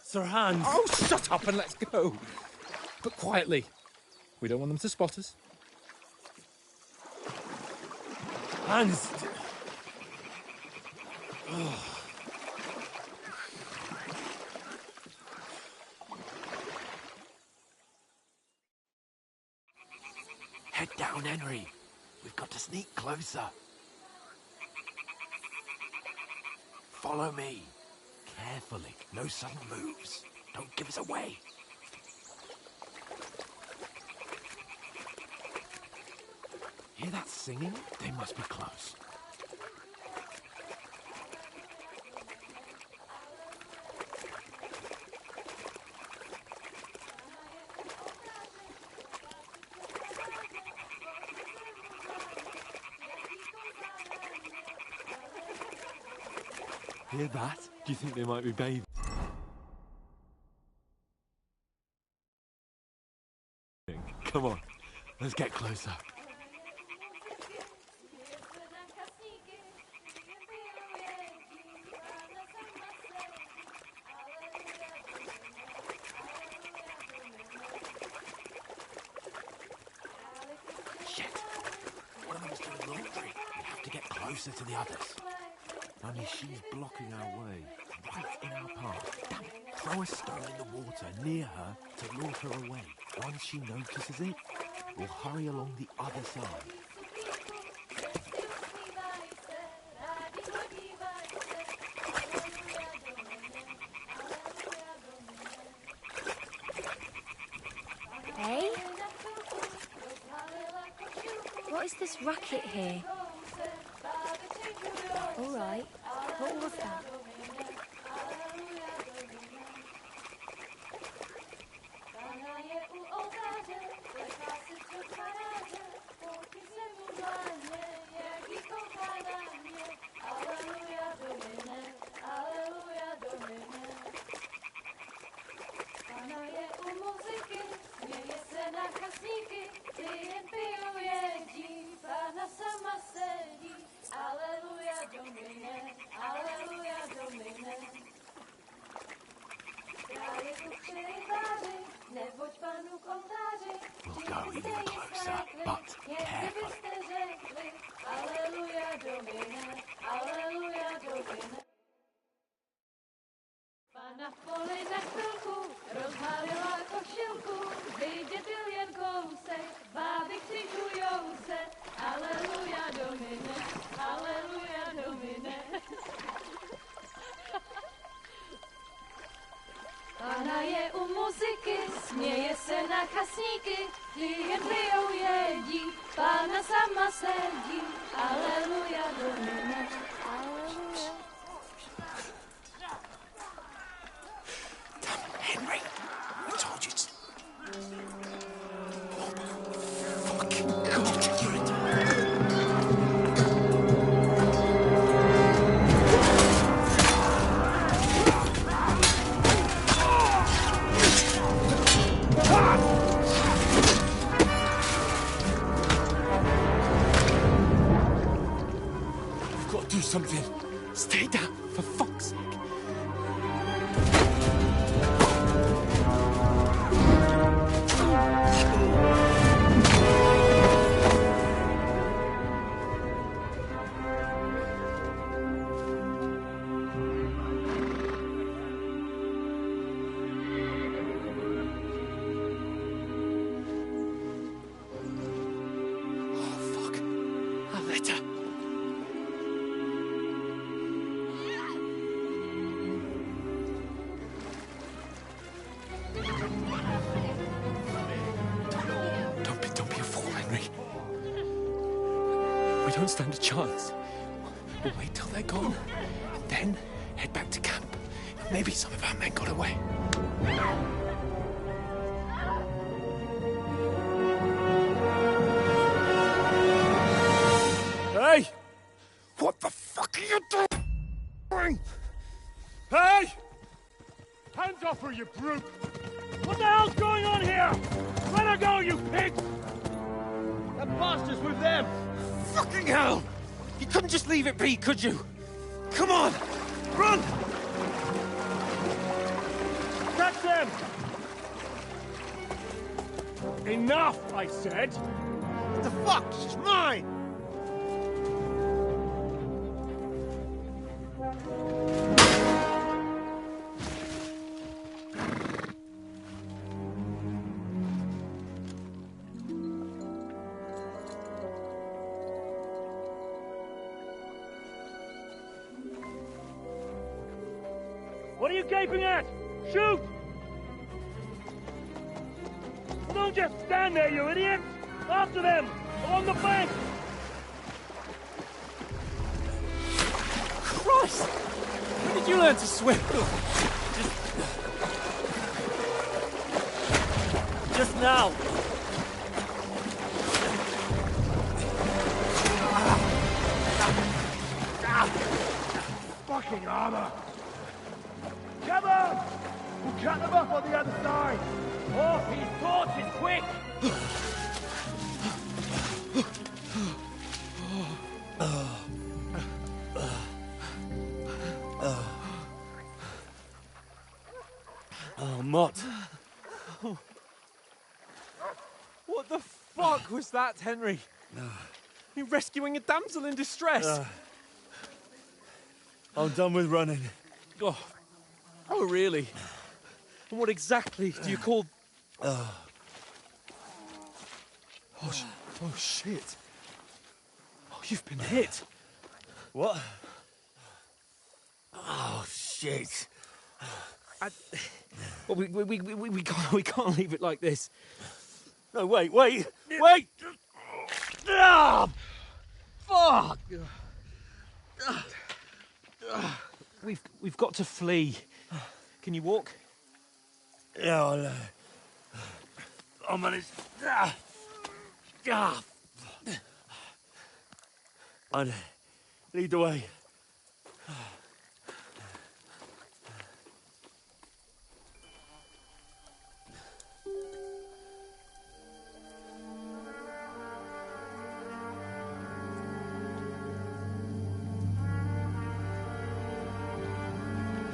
Sir Hans! Oh, shut up and let's go. But quietly. We don't want them to spot us. Hans! Head down, Henry. We've got to sneak closer. Follow me. Carefully. No sudden moves. Don't give us away. Hear that singing? They must be close. Hear that? Do you think they might be bathing? Come on, let's get closer. Shit! One of them's doing laundry. We have to get closer to the others. Only she's blocking our way, right in our path. Damn it. Throw a stone in the water near her to lure her away. Once she notices it, We'll hurry along the other side. Hey? What is this racket here? All right. What was that? We'll go even closer, but carefully. Pana v poli za chvilku rozhalila košilku, vidět byl jen kousek, báby křičujou se, aleluja domine, aleluja domine. Pana je u muziky, směje se na chasníky, ty jen pijou jedí, Pana sama sedí, aleluja domine, aleluja. Henry, I told you to... You've got to do something. Stay down, for fuck's sake. Don't be a fool, Henry. We don't stand a chance. We'll wait till they're gone, and then head back to camp. Maybe some of our men got away. Hey! What the fuck are you doing? Hey! Hands off her, you brute! What the hell's going on here? Let her go, you pig! That bastard's with them! Fucking hell! You couldn't just leave it be, could you? Come on! Run! Catch them! Enough, I said! What the fuck? She's mine! What are you gaping at? Shoot! Don't just stand there, you idiots! After them! Along the bank! Christ! When did you learn to swim? Just now. Fucking armor! Come on! We'll cut them off on the other side! Off his torches, quick! Oh, Mott. What the fuck was that, Henry? You rescuing a damsel in distress? I'm done with running. Oh, really? And what exactly do you call... Oh, shit. Oh, you've been hit. What? Oh, shit. Well, we can't leave it like this. No, wait! Ah! Fuck! We've got to flee. Can you walk? Yeah, I'll manage. I'd lead the way.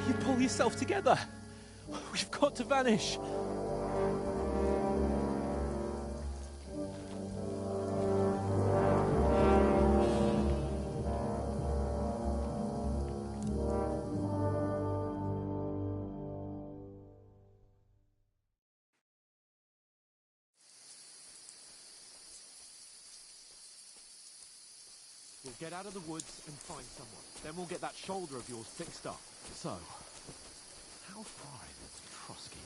You pull yourself together. We've got to vanish. We'll get out of the woods and find someone. Then we'll get that shoulder of yours fixed up. So, how far is it to Trotsky?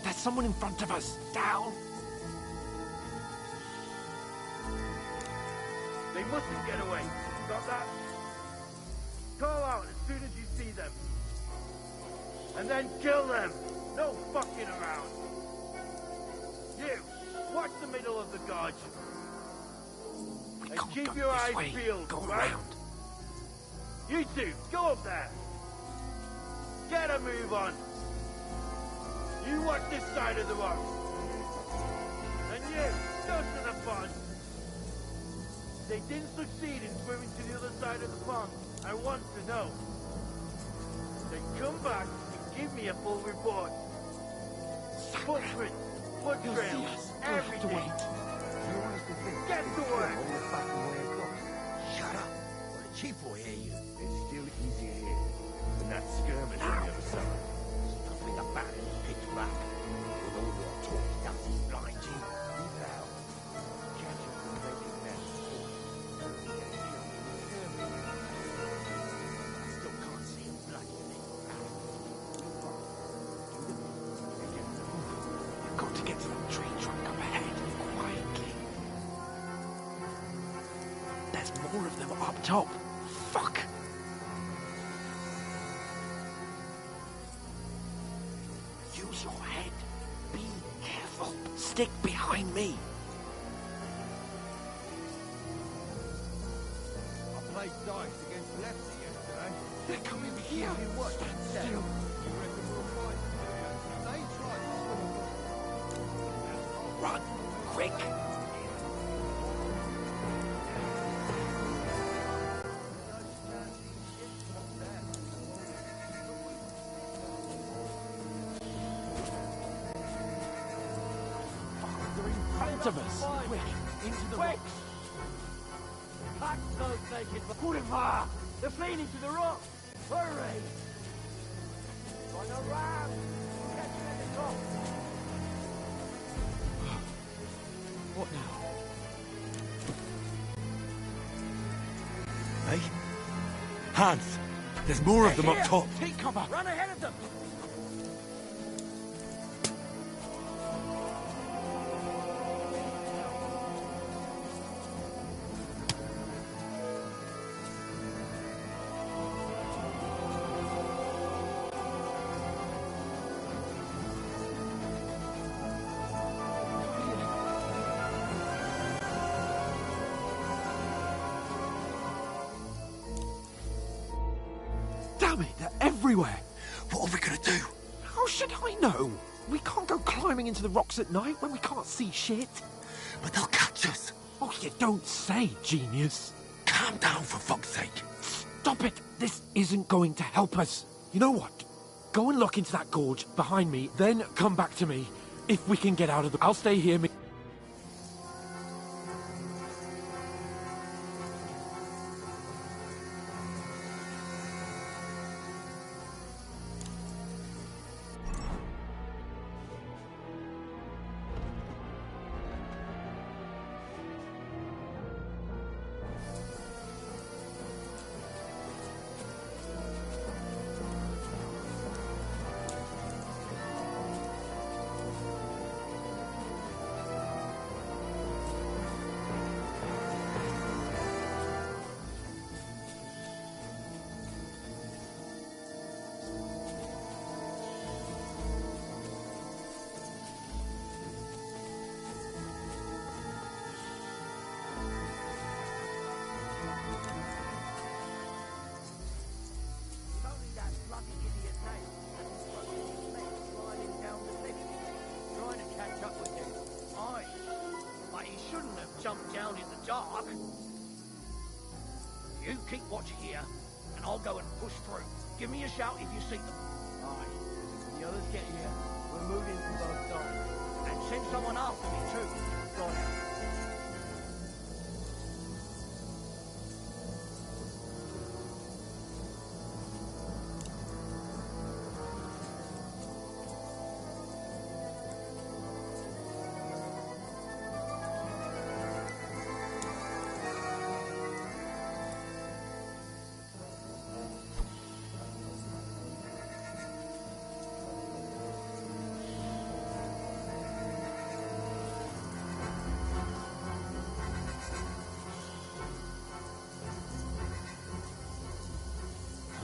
There's someone in front of us! Down! They mustn't get away. Got that? Call out as soon as you see them. And then kill them. No fucking around. You, watch the middle of the gorge. And keep your eyes peeled, right? Around. You two, go up there. Get a move on. You watch this side of the rock. And you, go to the pond. They didn't succeed in swimming to the other side of the pond. I want to know. Then come back and give me a full report. Footprints, foot trails, everything. Get to work. Shut up, or the chief will hear you. It's still easier here than that skirmish on the other side. There's nothing about it pitch black. With all your talk, does he blind you? Leave now. Catch us and make it next. Still can't see him bloody me. We've got to get to that tree trunk up ahead, quietly. There's more of them up top. Fuck! Use your head. Be careful. Stick behind me. I played dice against Lefty yesterday. They're coming here. Stand still. You reckon we'll fight them? They tried to swim. Run, quick. They're in front of us. Quick, into the rocks. Pack those naked. Put him far. They're fleeing into the rock. Hurry. Run around. Get to the top. What now? Hey? Hans! There's more of them up top! Take cover! Run ahead of them. Damn it, they're everywhere! What are we gonna do? How should I know? We can't go climbing into the rocks at night when we can't see shit. But they'll catch us! Oh, you don't say, genius. Calm down, for fuck's sake! Stop it! This isn't going to help us. You know what? Go and look into that gorge behind me, then come back to me. If we can get out of the... I'll stay here. You keep watch here, and I'll go and push through. Give me a shout if you see them. Aye. When the others get here, we're moving from both sides. And send someone after me too. Got it.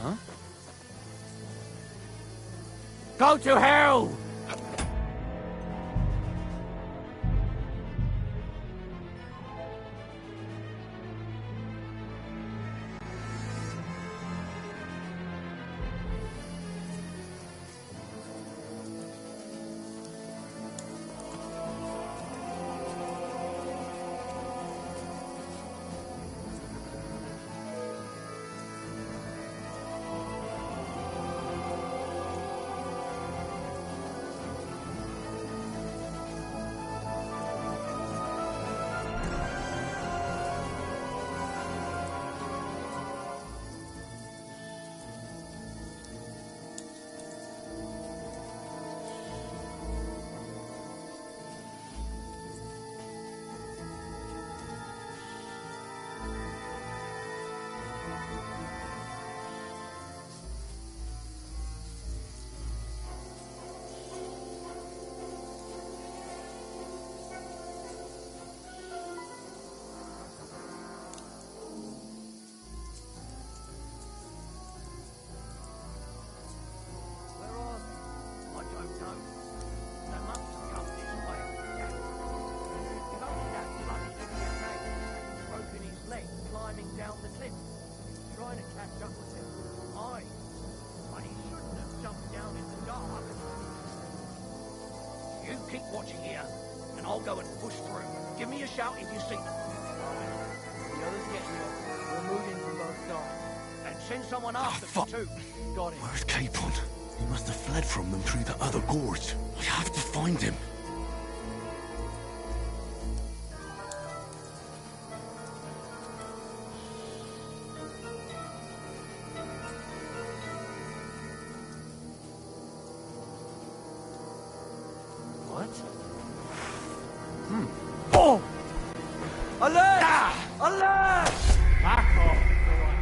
Huh? Go to hell! Keep watching here, and I'll go and push through. Give me a shout if you see them. The others get here. We're moving from both sides. And send someone after me too. Got it. Where's Capon? He must have fled from them through the other gorge. I have to find him. Oh! Alert! Alert! Back off, boy.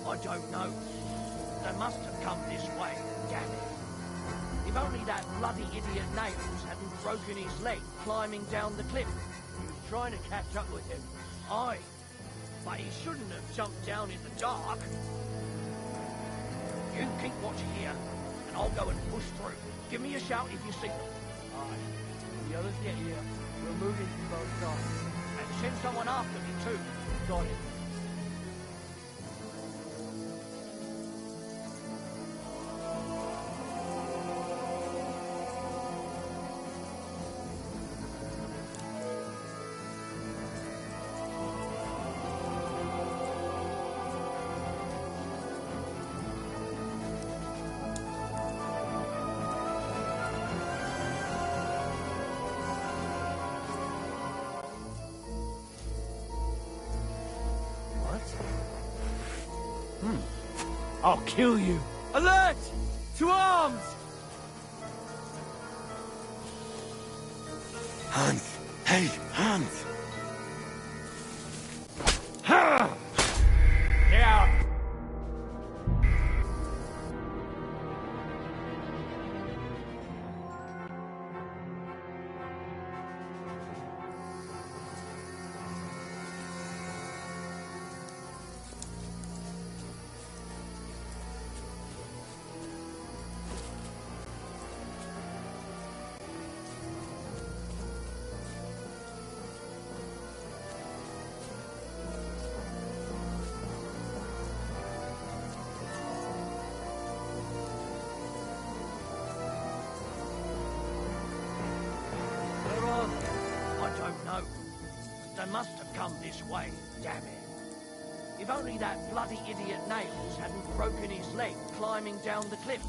I don't know. They must have come this way, damn it. If only that bloody idiot Nails hadn't broken his leg climbing down the cliff. He was trying to catch up with him. Aye, but he shouldn't have jumped down in the dark. You keep watching here, and I'll go and push through. Give me a shout if you see them. Aye, when the others get here, we're moving from both sides. And send someone after me too. Got it. I'll kill you. Alert! To arms! Hans! Hey, Hans! Ha! Get out! They must have come this way, damn it. If only that bloody idiot Nails hadn't broken his leg climbing down the cliff.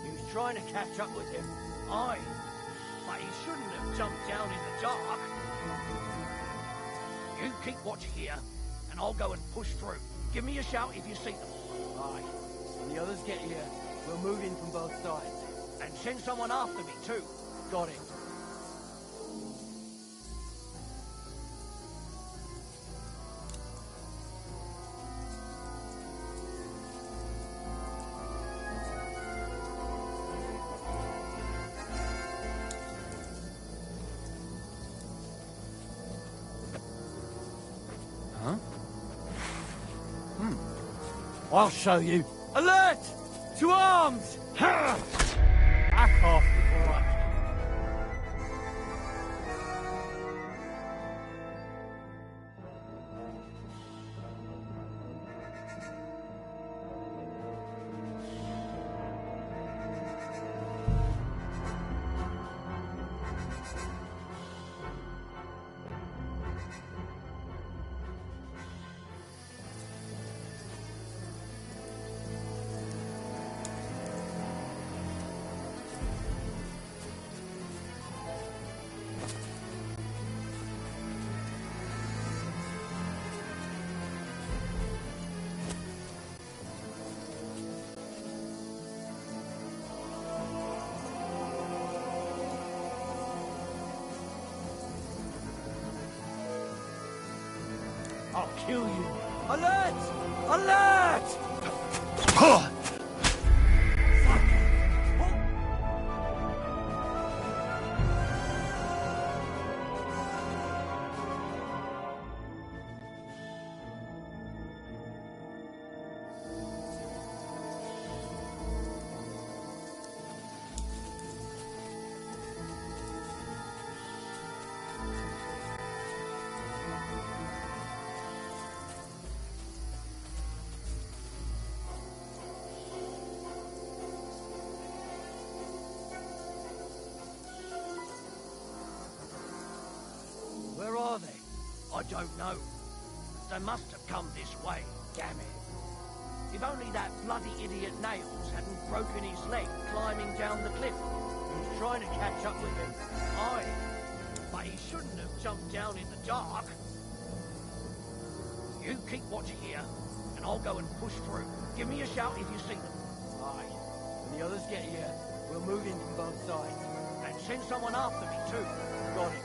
He was trying to catch up with him. Aye, but he shouldn't have jumped down in the dark. You keep watch here, and I'll go and push through. Give me a shout if you see them. Aye. When the others get here, we'll move in from both sides. And send someone after me, too. Got it. I'll show you. Alert! To arms! Back off before I... I'll kill you. Alert! Alert! Where are they? I don't know. They must have come this way, damn it. If only that bloody idiot Nails hadn't broken his leg climbing down the cliff. He was trying to catch up with him. Aye, but he shouldn't have jumped down in the dark. You keep watch here, and I'll go and push through. Give me a shout if you see them. Aye. When the others get here, we'll move in from both sides. And send someone after me, too. Got it.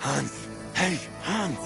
Hans! Hey, Hans!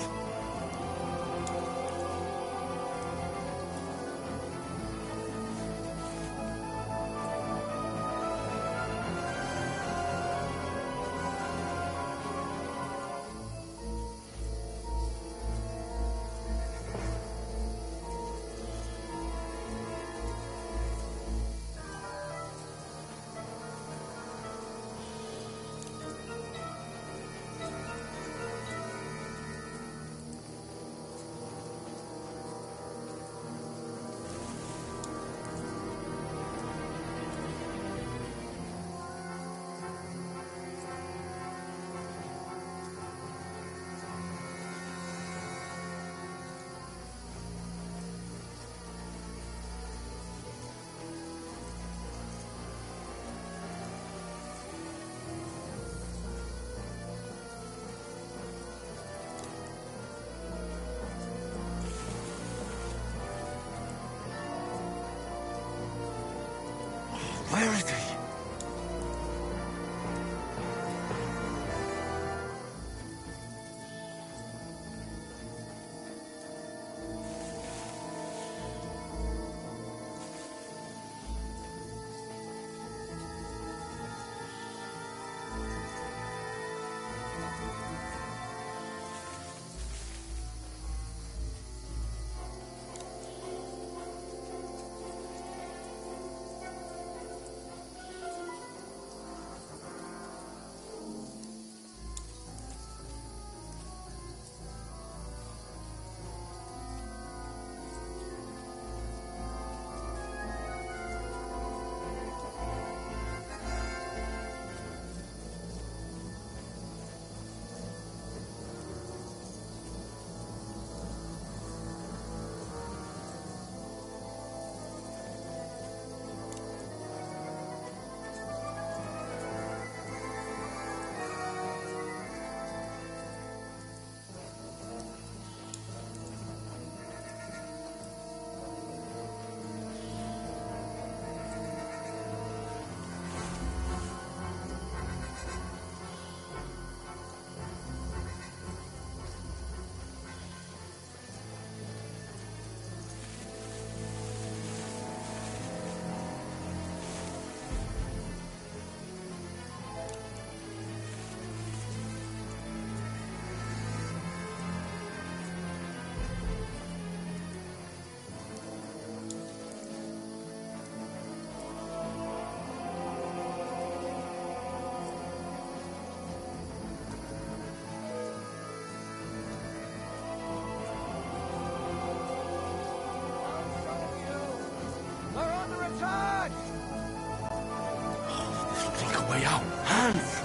way out. Hans!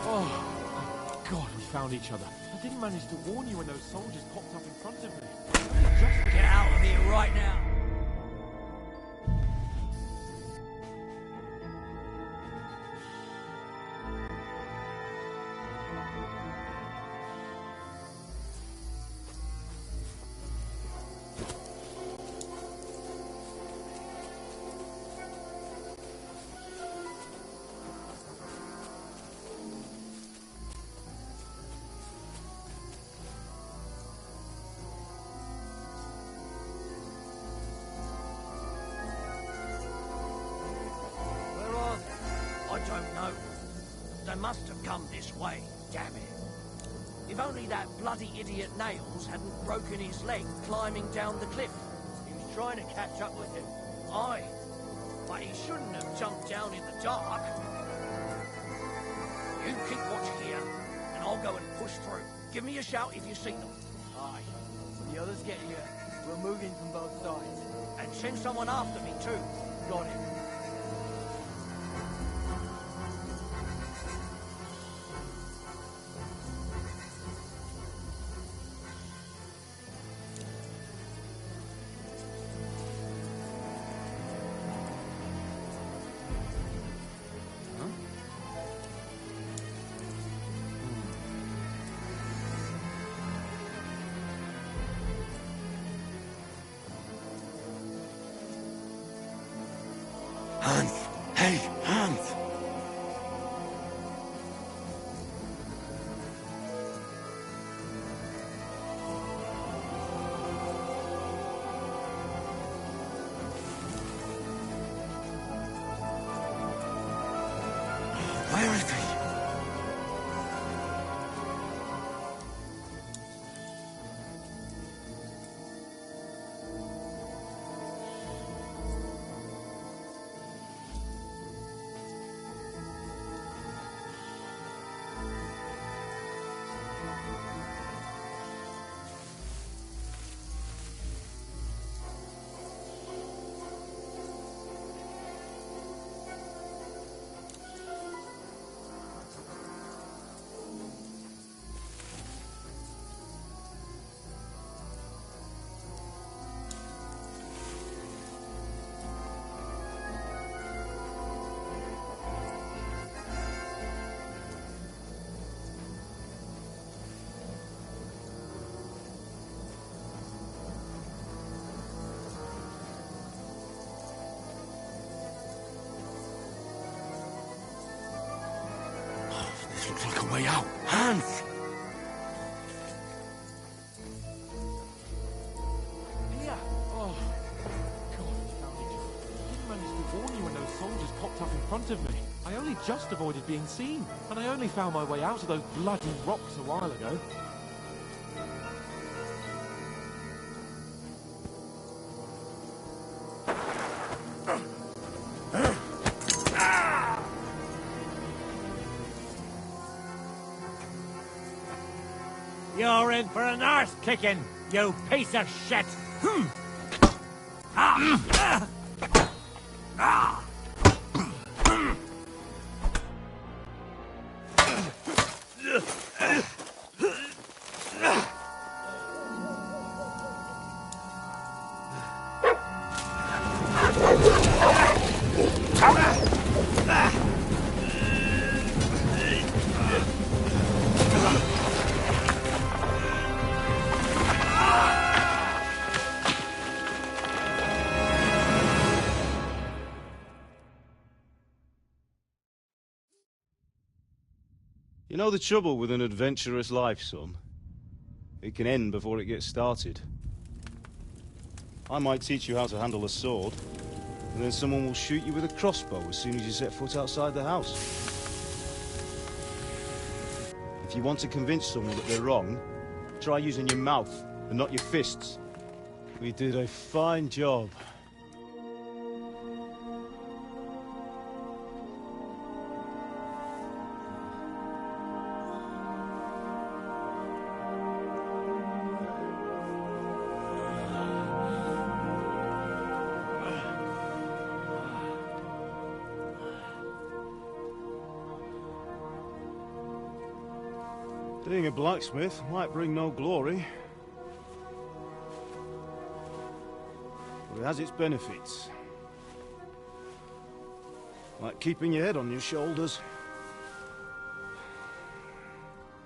Oh, God, we found each other. I didn't manage to warn you when those soldiers popped up in front of me. Get out of here right now. I don't know. They must have come this way, damn it. If only that bloody idiot Nails hadn't broken his leg climbing down the cliff. He was trying to catch up with him. Aye, but he shouldn't have jumped down in the dark. You keep watch here, and I'll go and push through. Give me a shout if you see them. Aye. When the others get here, we're moving from both sides. And send someone after me too. Got it. Hans! Hey, Hans! Where is he? This looks like a way out. Hans! Yeah. Oh, God, we found each other. I didn't manage to warn you when those soldiers popped up in front of me. I only just avoided being seen, and I only found my way out of those bloody rocks a while ago. You're in for an arse kicking, you piece of shit! Ah! Ah! You know the trouble with an adventurous life, son? It can end before it gets started. I might teach you how to handle a sword, and then someone will shoot you with a crossbow as soon as you set foot outside the house. If you want to convince someone that they're wrong, try using your mouth and not your fists. We did a fine job. Being a blacksmith might bring no glory, but it has its benefits. Like keeping your head on your shoulders.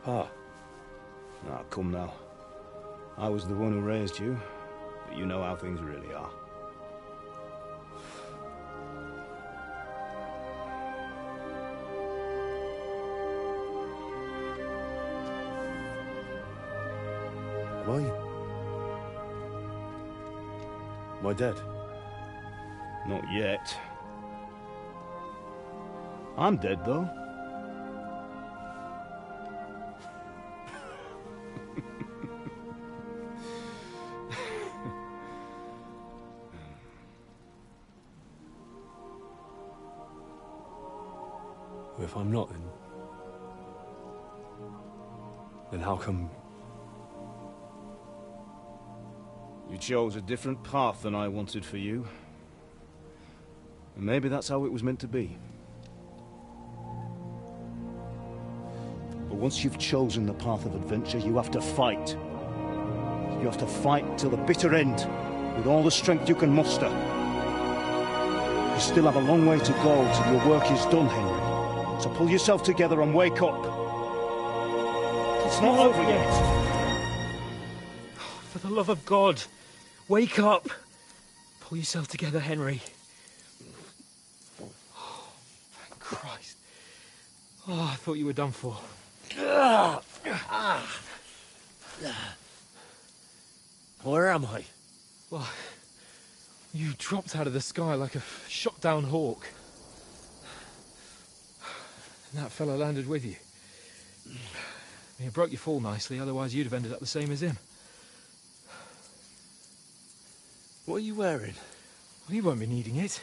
Pa. Ah, come now. I was the one who raised you, but you know how things really are. Am I? Am I dead? Not yet. I'm dead, though. If I'm not, then how come... You chose a different path than I wanted for you. And maybe that's how it was meant to be. But once you've chosen the path of adventure, you have to fight. You have to fight till the bitter end, with all the strength you can muster. You still have a long way to go till your work is done, Henry. So pull yourself together and wake up. It's not over yet. For the love of God, wake up. Pull yourself together, Henry. Oh, thank Christ. Oh, I thought you were done for. Where am I? Well, you dropped out of the sky like a shot-down hawk. And that fella landed with you. He broke your fall nicely, otherwise you'd have ended up the same as him. What are you wearing? Well, you won't be needing it.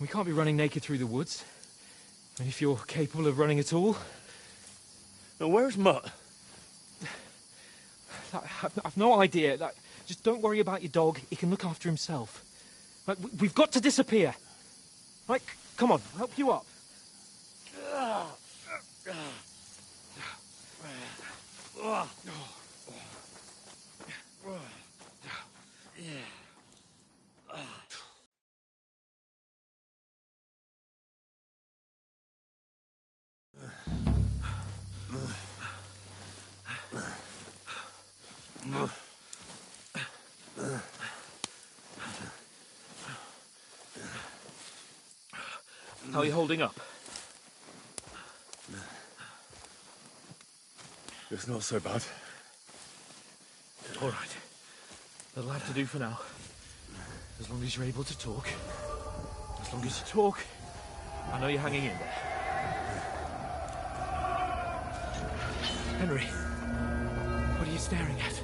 We can't be running naked through the woods. And if you're capable of running at all... Now, where's Mutt? I've no idea. Just don't worry about your dog. He can look after himself. We've got to disappear. Right, come on, I'll help you up. How are you holding up? It's not so bad. All right. That'll have to do for now. As long as you're able to talk. As long as you talk, I know you're hanging in there. Henry, what are you staring at?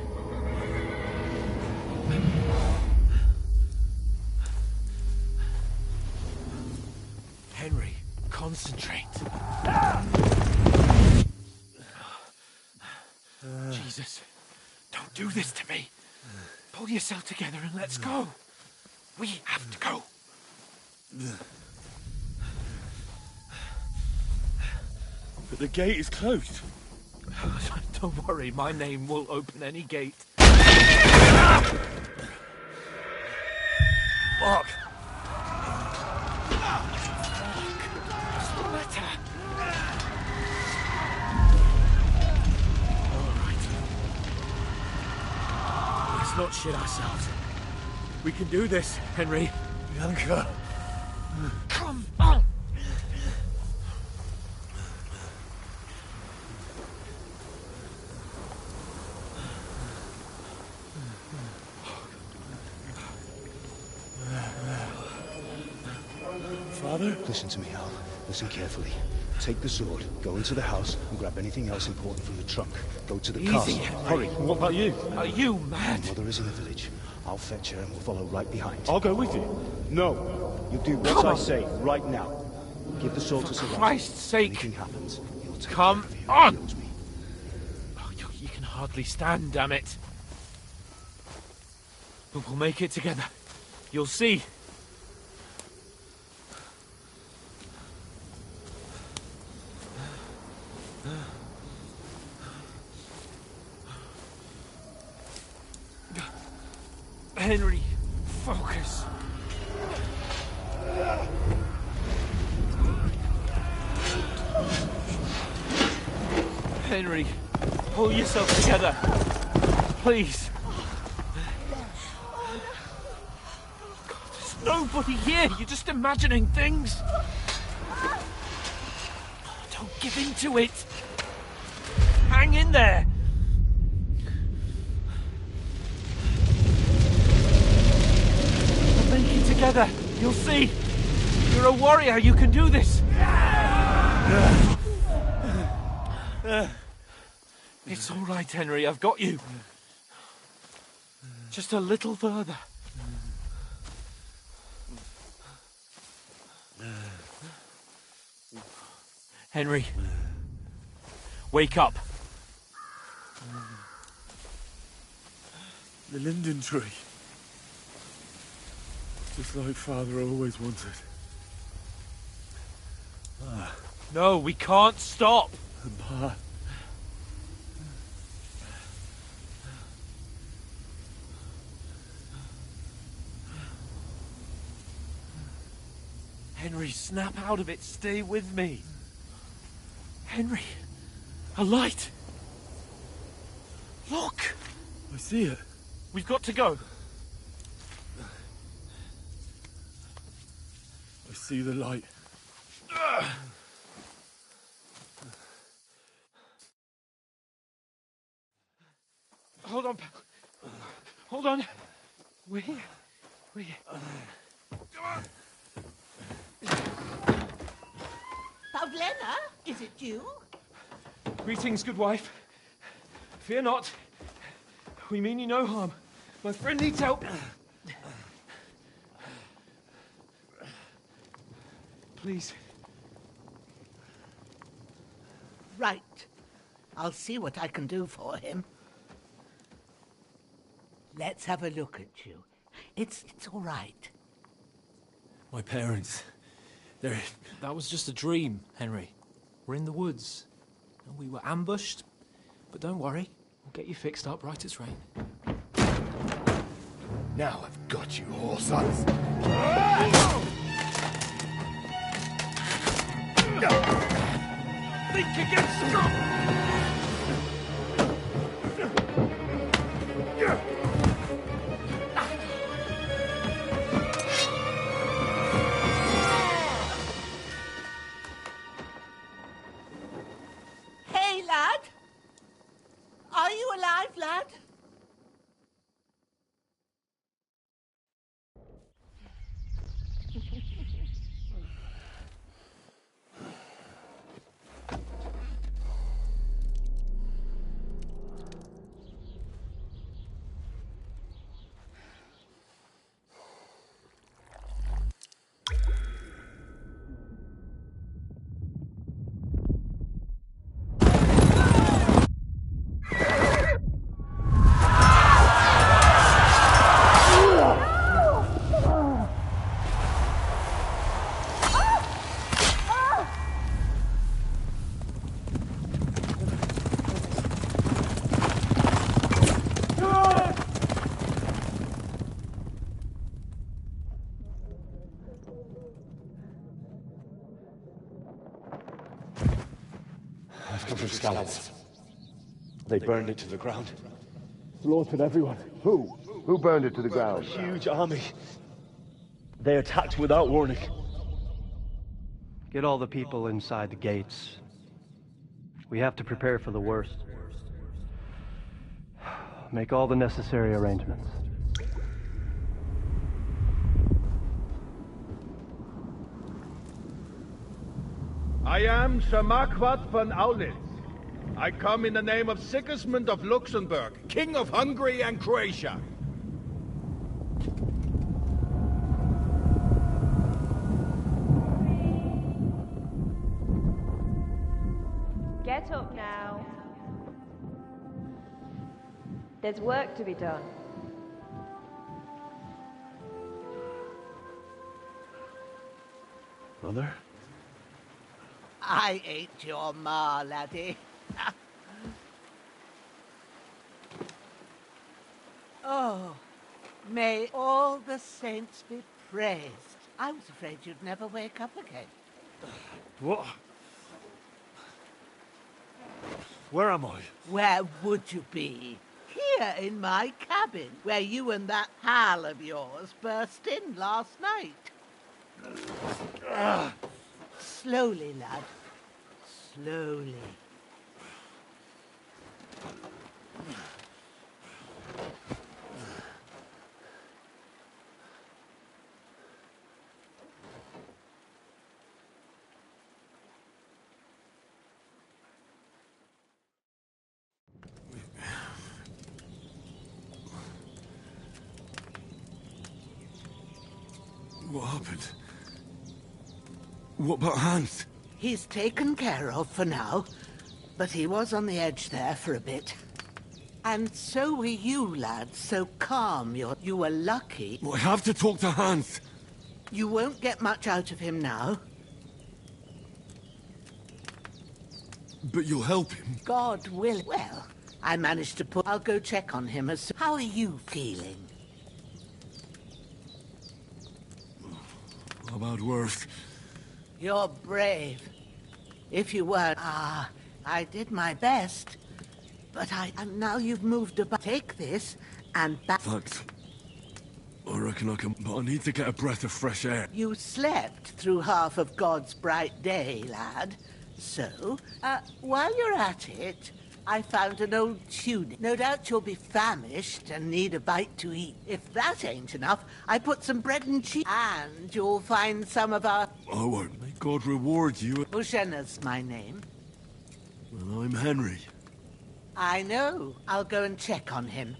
Henry, concentrate. Jesus, don't do this to me. Pull yourself together and let's go. We have to go. But the gate is closed. Don't worry, my name will open any gate. Fuck. What's the matter? Let's not shit ourselves. We can do this, Henry. Bianca. Come on! Father? Listen to me, Al. Listen carefully. Take the sword, go into the house, and grab anything else important from the trunk. Go to the Easy, castle. Henry. Hurry. What about you? Are you mad? Mother is in the village. I'll fetch her and we'll follow right behind. I'll go with you. No. You do what I say right now. Give the sword to Sir Ralph. Christ's sake! Anything happens, he'll take Come care of you. on! He owes me. Oh, you can hardly stand, damn it. But we'll make it together. You'll see. Henry, focus. Henry, pull yourself together. Please. God, there's nobody here. You're just imagining things. Don't give in to it. Hang in there. We'll make it together. You'll see. You're a warrior. You can do this. It's all right, Henry. I've got you. Just a little further. Henry, wake up. The linden tree. Just like Father always wanted. No, we can't stop. Pa. Henry, snap out of it. Stay with me. Henry, a light. Look. I see it. We've got to go. I see the light. Hold on, pal. Hold on. We're here. We're here. Come on. Pavlena, is it you? Greetings, good wife. Fear not. We mean you no harm. My friend needs help. Please. Right. I'll see what I can do for him. Let's have a look at you. It's all right. My parents. They're... That was just a dream, Henry. We're in the woods. And we were ambushed. But don't worry. We'll get you fixed up right as rain. Now I've got you, whoresons. Think against... Hey, lad! Are you alive, lad? I've come from Scallops. They burned it to the ground. Slaughtered everyone. Who? Who burned it to the ground? A huge army. They attacked without warning. Get all the people inside the gates. We have to prepare for the worst. Make all the necessary arrangements. I am Sir Marquardt von Aulitz. I come in the name of Sigismund of Luxembourg, King of Hungary and Croatia. Get up now. There's work to be done. Mother? I ain't your ma, laddie. Oh, May all the saints be praised. I was afraid you'd never wake up again. What? Where am I? Where would you be? Here in my cabin, where you and that pal of yours burst in last night. Slowly, lad. Slowly. What happened? What about Hans? He's taken care of for now, but he was on the edge there for a bit. And so were you, lad, so calm. You were lucky. I have to talk to Hans. You won't get much out of him now. But you'll help him? God will. Well, I managed to put... I'll go check on him as... How are you feeling? How about worse? You're brave. If you weren't... I did my best. But and now you've moved about. Take this and back... Thanks. I reckon I can... But I need to get a breath of fresh air. You slept through half of God's bright day, lad. So, while you're at it, I found an old tunic. No doubt you'll be famished and need a bite to eat. If that ain't enough, I put some bread and cheese. And you'll find some of our... I won't. May God reward you. Ushena's my name. Well, I'm Henry. I know. I'll go and check on him.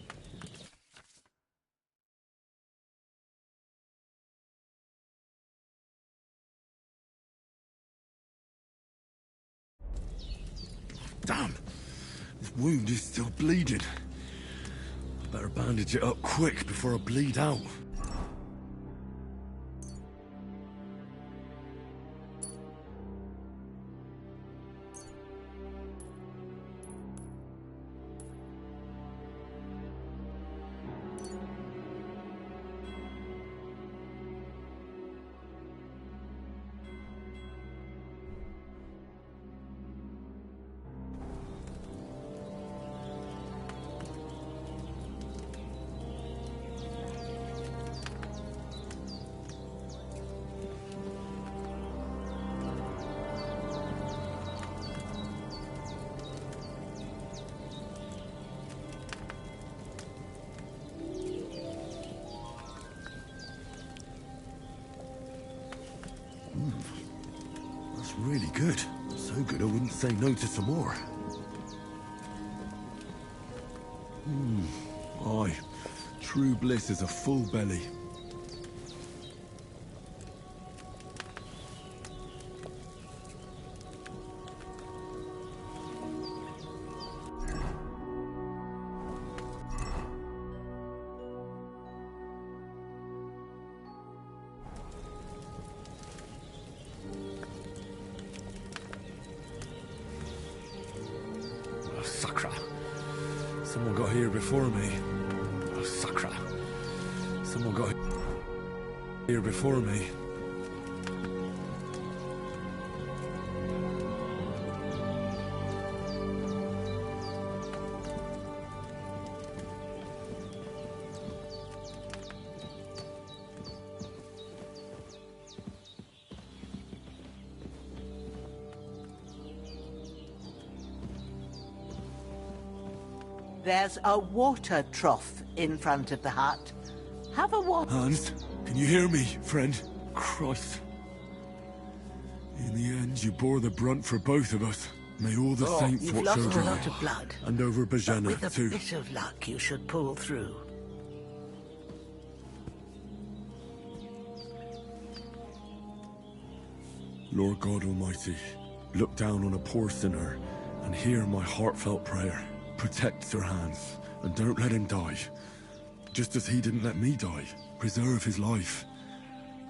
Damn! This wound is still bleeding. Better bandage it up quick before I bleed out. That's really good. So good I wouldn't say no to some more. Aye. True bliss is a full belly. Sacra. Someone got here before me. Oh, Sacra. Someone got here before me. There's a water trough in front of the hut. Have a water... Hans, can you hear me, friend? Christ. In the end, you bore the brunt for both of us. May all the saints You've watch lost over a lot you. of blood. And over But Bajana, with a too. bit of luck, you should pull through. Lord God Almighty, look down on a poor sinner and hear my heartfelt prayer. Protect Sir Hans, and don't let him die. Just as he didn't let me die. Preserve his life.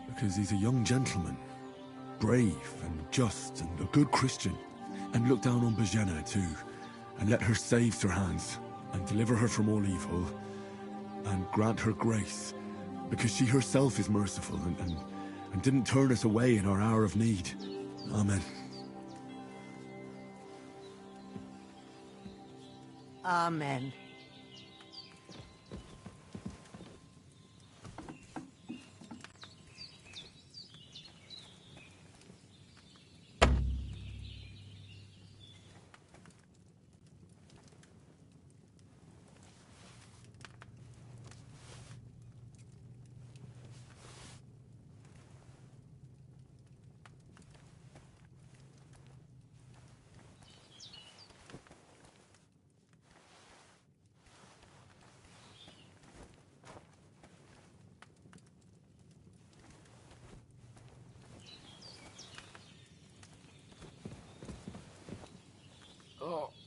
Because he's a young gentleman. Brave and just and a good Christian. And look down on Bajana too. And let her save Sir Hans. And deliver her from all evil. and grant her grace, because she herself is merciful and didn't turn us away in our hour of need. Amen. Amen.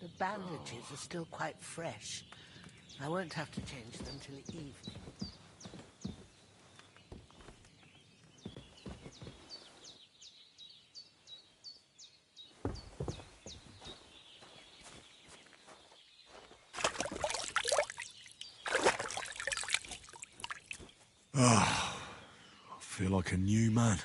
The bandages are still quite fresh. I won't have to change them till evening. Ah, I feel like a new man.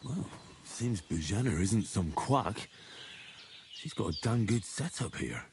Well, seems Bujana isn't some quack. She's got a damn good setup here.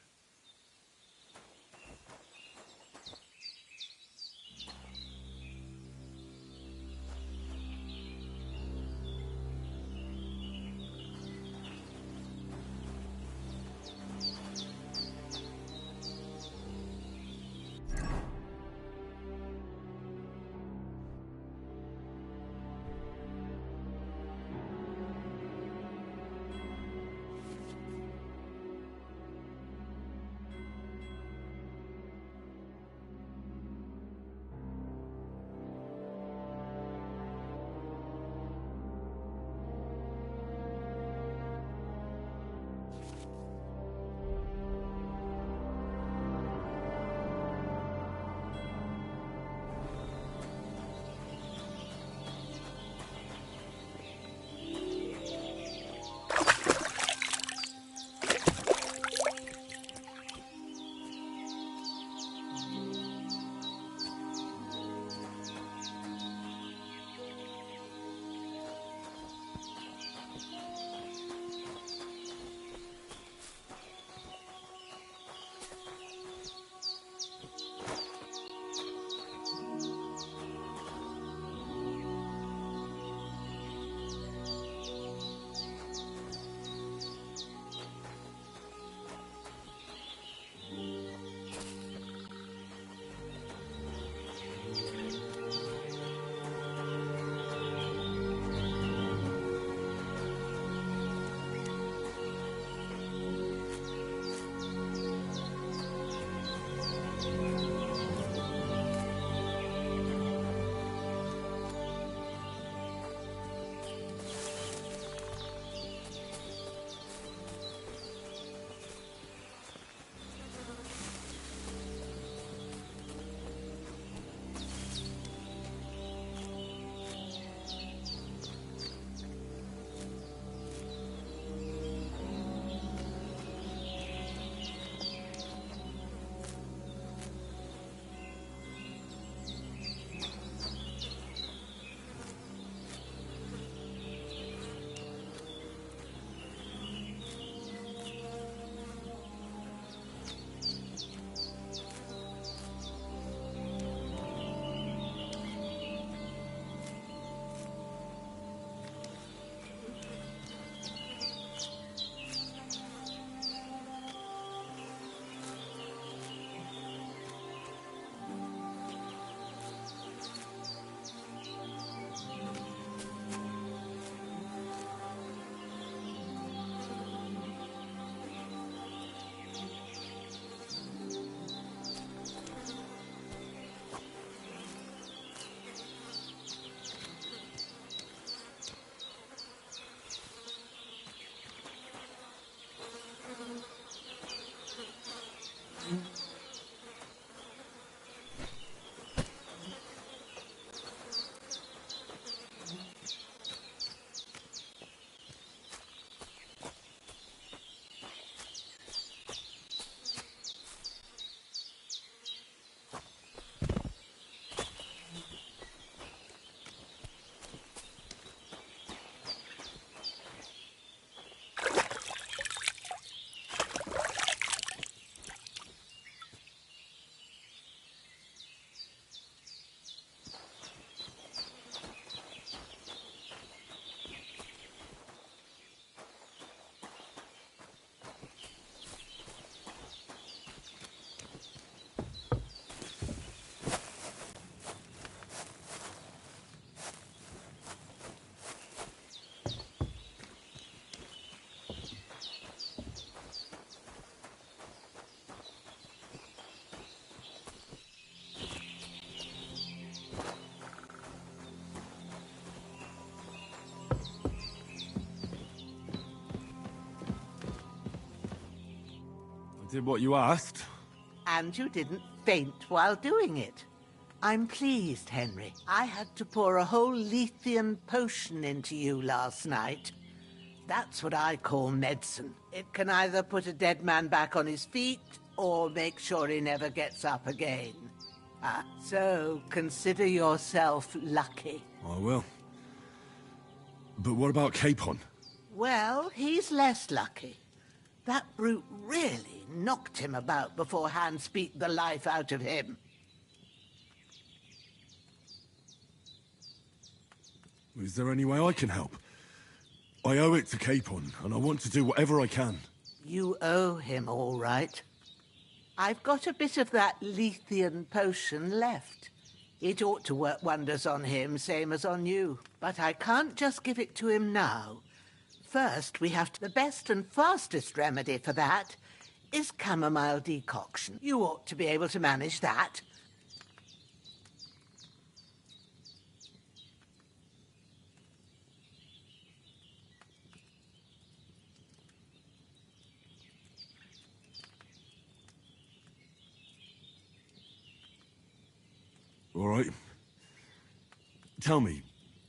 did what you asked. And you didn't faint while doing it. I'm pleased, Henry. I had to pour a whole Lethean potion into you last night. That's what I call medicine. It can either put a dead man back on his feet, or make sure he never gets up again. So consider yourself lucky. I will. But what about Capon? Well, he's less lucky. That brute really knocked him about before Hans beat the life out of him. Is there any way I can help? I owe it to Capon, and I want to do whatever I can. You owe him, all right. I've got a bit of that Lethean potion left. It ought to work wonders on him, same as on you. But I can't just give it to him now. First, we have to... The best and fastest remedy for that is chamomile decoction. You ought to be able to manage that. All right. Tell me,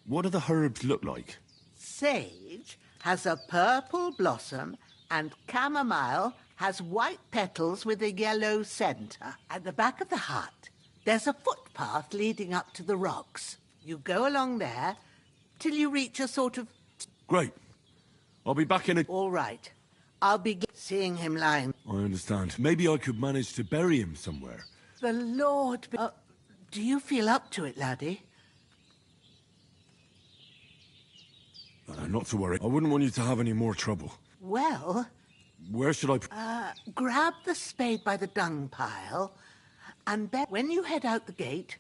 what do the herbs look like? Sage has a purple blossom, and chamomile has white petals with a yellow centre. At the back of the hut, there's a footpath leading up to the rocks. You go along there till you reach a sort of... Great. I'll be back in a... All right. I'll be seeing him lying. I understand. Maybe I could manage to bury him somewhere. The Lord... do you feel up to it, laddie? Not to worry. I wouldn't want you to have any more trouble. Well... Where should I... grab the spade by the dung pile, and when you head out the gate,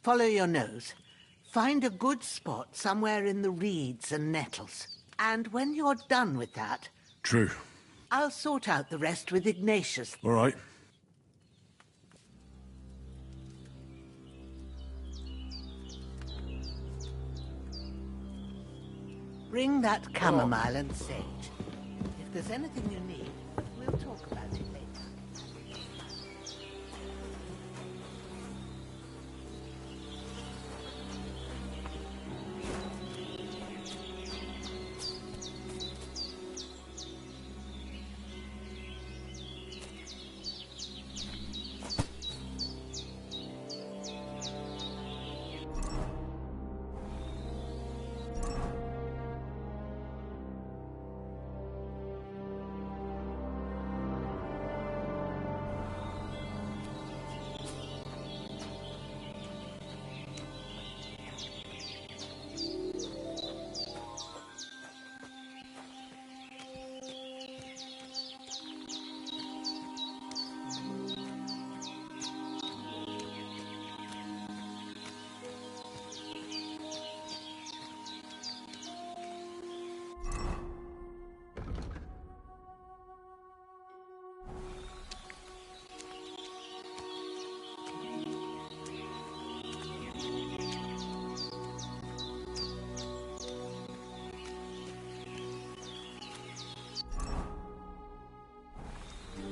follow your nose. Find a good spot somewhere in the reeds and nettles. And when you're done with that... True. I'll sort out the rest with Ignatius. All right. Bring that chamomile and sage. If there's anything you need, we'll talk about it later.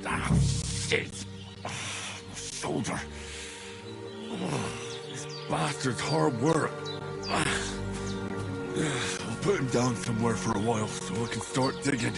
Ah, shit! My shoulder. This bastard's hard work. I'll put him down somewhere for a while so I can start digging.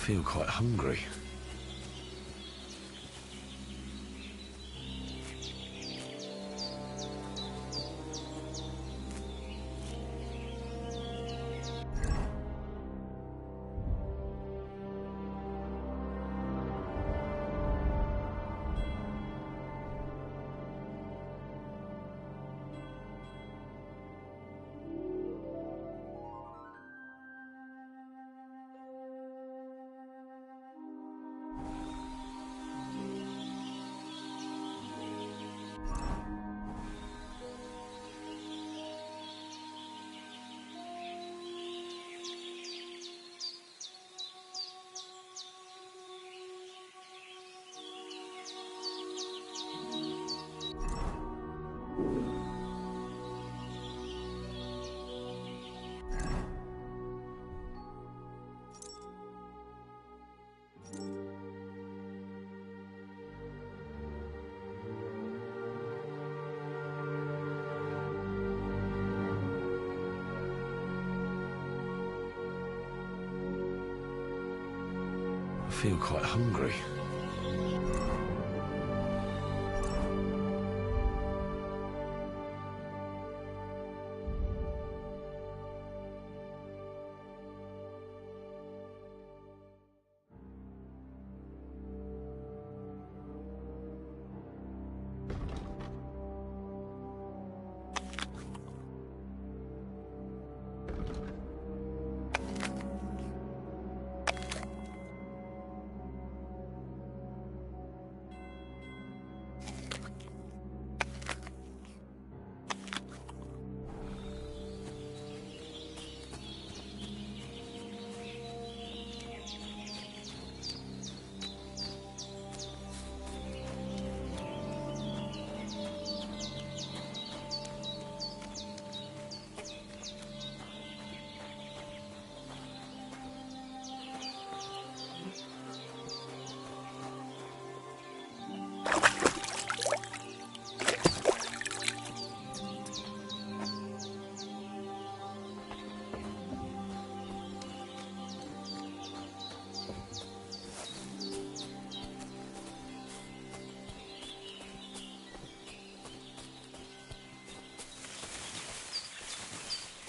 feel quite hungry. I feel quite hungry.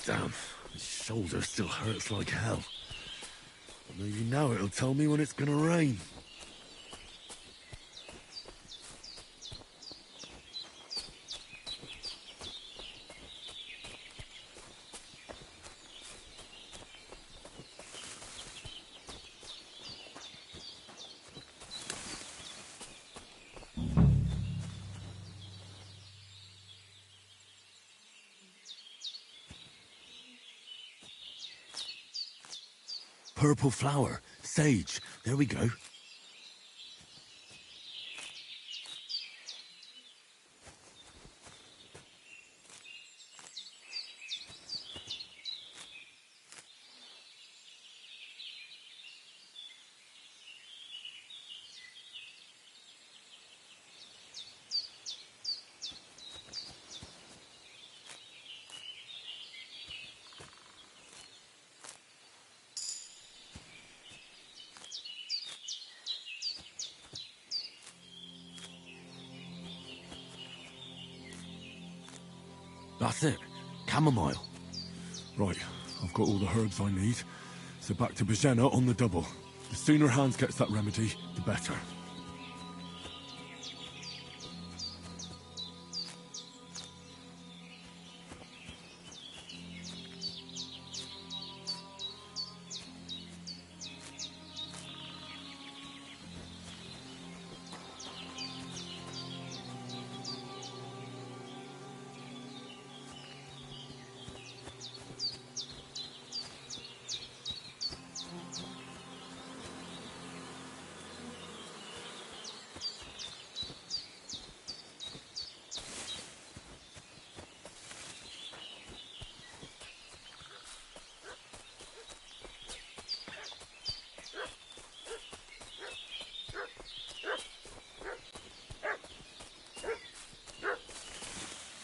Damn, my shoulder still hurts like hell. Maybe now it'll tell me when it's gonna rain. Purple flower, sage, there we go. That's it. Chamomile. Right, I've got all the herbs I need. So back to Bajena on the double. The sooner Hans gets that remedy, the better.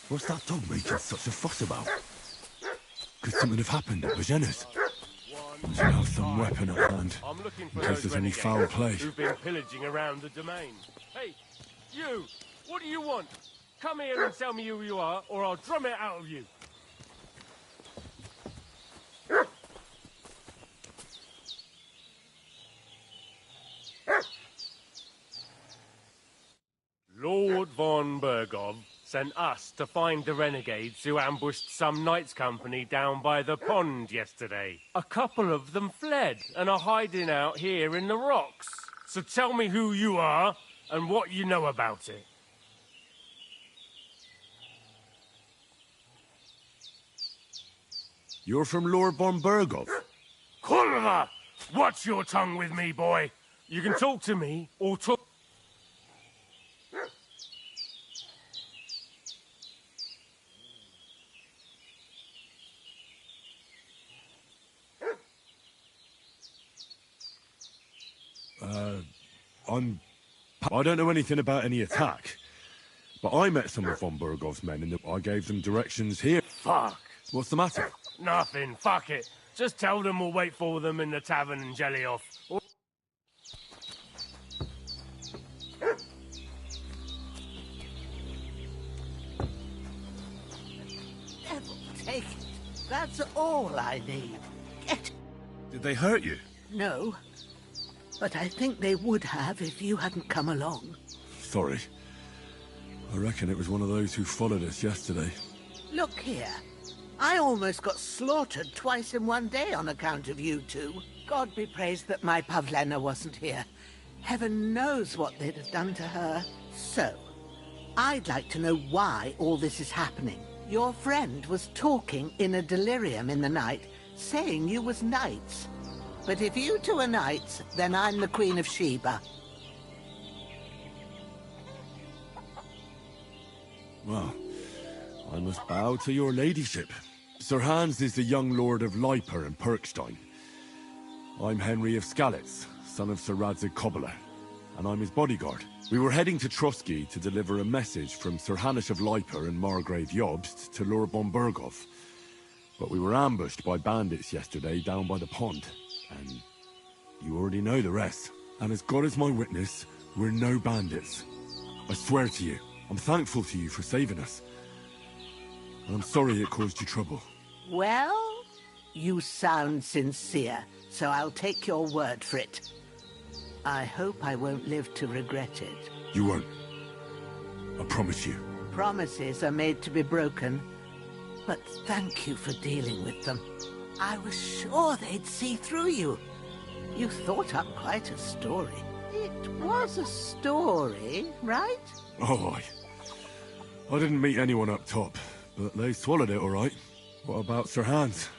What's that dog making such a fuss about? Could something have happened at Bajena's? One I should have some weapon at hand, I'm looking in for case those there's any renegades foul play. who've been pillaging around the domain. Hey, you! What do you want? Come here and tell me who you are, or I'll drum it out of you. Lord von Bergov sent us to find the renegades who ambushed some knights' company down by the pond yesterday. A couple of them fled and are hiding out here in the rocks. So tell me who you are and what you know about it. You're from Lord von Bergov? Kurva! Watch your tongue with me, boy. You can talk to me or talk... I don't know anything about any attack, but I met some of von Bergov's men and I gave them directions here. Fuck. What's the matter? Nothing. Fuck it. Just tell them we'll wait for them in the tavern in Jelioff. Devil take it. That's all I need. Get... Did they hurt you? No. But I think they would have if you hadn't come along. Sorry. I reckon it was one of those who followed us yesterday. Look here. I almost got slaughtered twice in one day on account of you two. God be praised that my Pavlena wasn't here. Heaven knows what they'd have done to her. So, I'd like to know why all this is happening. Your friend was talking in a delirium in the night, saying you was knights. But if you two are knights, then I'm the Queen of Sheba. Well, I must bow to your ladyship. Sir Hans is the young lord of Leiper and Perkstein. I'm Henry of Skalitz, son of Sir Radzig Kobyla, and I'm his bodyguard. We were heading to Trotsky to deliver a message from Sir Hanish of Leiper and Margrave Jobst to Lord von Bergov. But we were ambushed by bandits yesterday down by the pond, and you already know the rest. And as God is my witness, we're no bandits. I swear to you, I'm thankful to you for saving us. And I'm sorry it caused you trouble. Well, you sound sincere, so I'll take your word for it. I hope I won't live to regret it. You won't. I promise you. Promises are made to be broken, but thank you for dealing with them. I was sure they'd see through you. You thought up quite a story. It was a story, right? Oh, I didn't meet anyone up top, but they swallowed it all right. What about Sir Hans?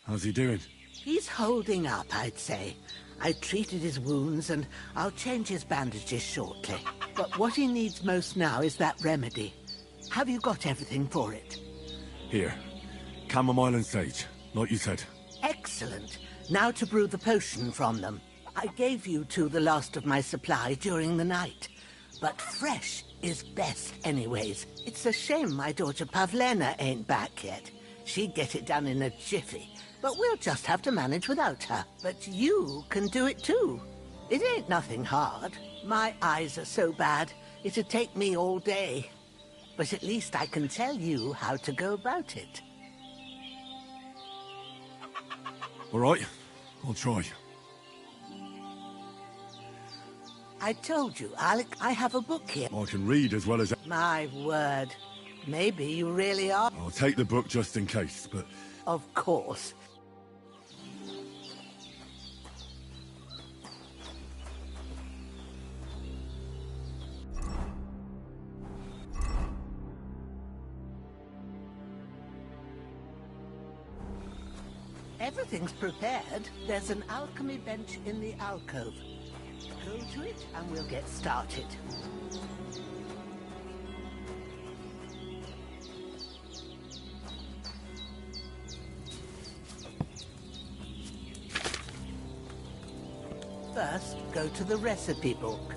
How's he doing? He's holding up, I'd say. I treated his wounds, and I'll change his bandages shortly. But what he needs most now is that remedy. Have you got everything for it? Here. Chamomile and sage, like you said. Excellent. Now to brew the potion from them. I gave you two the last of my supply during the night. But fresh is best anyways. It's a shame my daughter Pavlena ain't back yet. She'd get it done in a jiffy. But we'll just have to manage without her. But you can do it too. It ain't nothing hard. My eyes are so bad, it'd take me all day. But at least I can tell you how to go about it. All right, I'll try. I told you, Alec, I have a book here. I can read as well as... My word. Maybe you really are. I'll take the book just in case, but... Of course. Everything's prepared. There's an alchemy bench in the alcove. Go to it and we'll get started. First, go to the recipe book.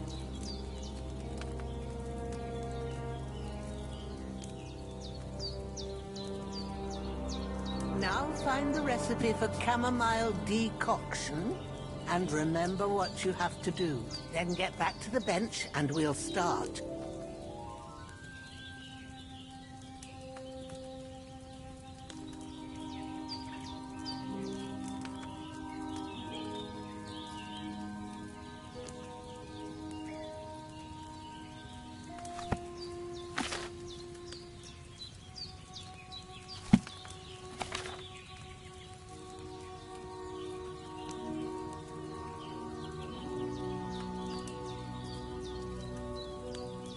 Now find the recipe for chamomile decoction and remember what you have to do. Then get back to the bench and we'll start.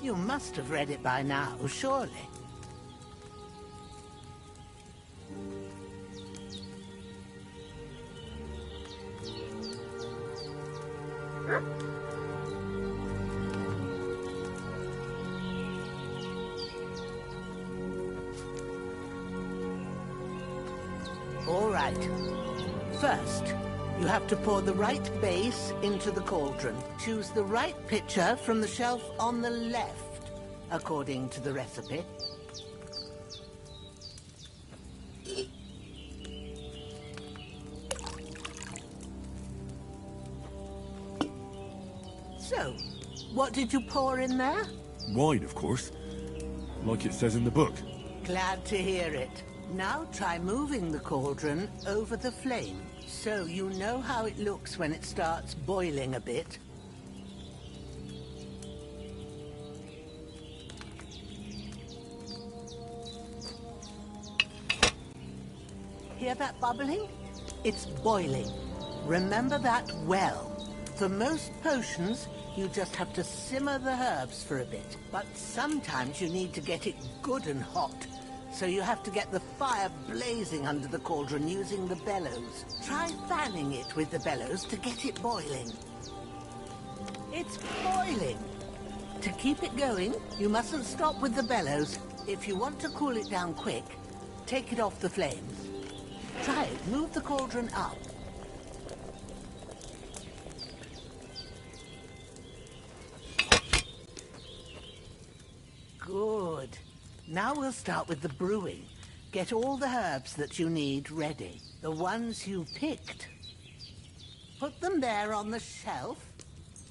You must have read it by now, surely. All right. First, you have to pour the right base into the cauldron. Choose the right pitcher from the shelf on the left, according to the recipe. So, what did you pour in there? Wine, of course. Like it says in the book. Glad to hear it. Now try moving the cauldron over the flame, so you know how it looks when it starts boiling a bit. Hear that bubbling? It's boiling. Remember that well. For most potions, you just have to simmer the herbs for a bit. But sometimes you need to get it good and hot. So you have to get the fire blazing under the cauldron using the bellows. Try fanning it with the bellows to get it boiling. It's boiling! To keep it going, you mustn't stop with the bellows. If you want to cool it down quick, take it off the flames. Try it. Move the cauldron up. Good. Now we'll start with the brewing. Get all the herbs that you need ready. The ones you picked. Put them there on the shelf,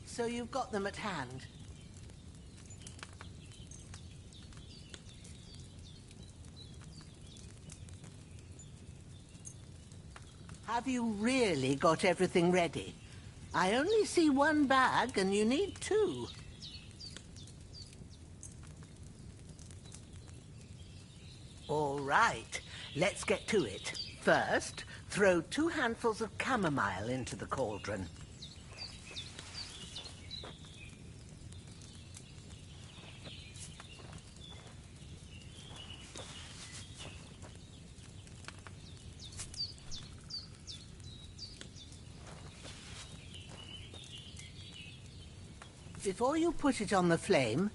so you've got them at hand. Have you really got everything ready? I only see one bag, and you need two. All right, let's get to it. First, throw 2 handfuls of chamomile into the cauldron. Before you put it on the flame,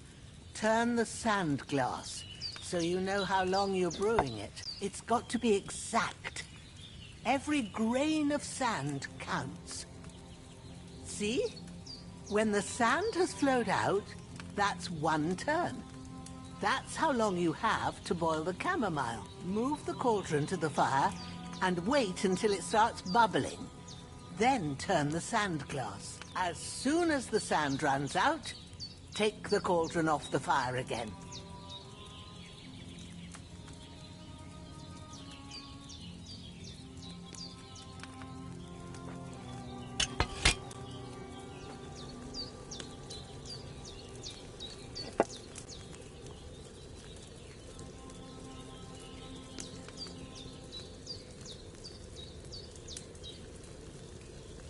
turn the sand glass, so you know how long you're brewing it. It's got to be exact. Every grain of sand counts. See? When the sand has flowed out, that's 1 turn. That's how long you have to boil the chamomile. Move the cauldron to the fire and wait until it starts bubbling. Then turn the sand glass. As soon as the sand runs out, take the cauldron off the fire again.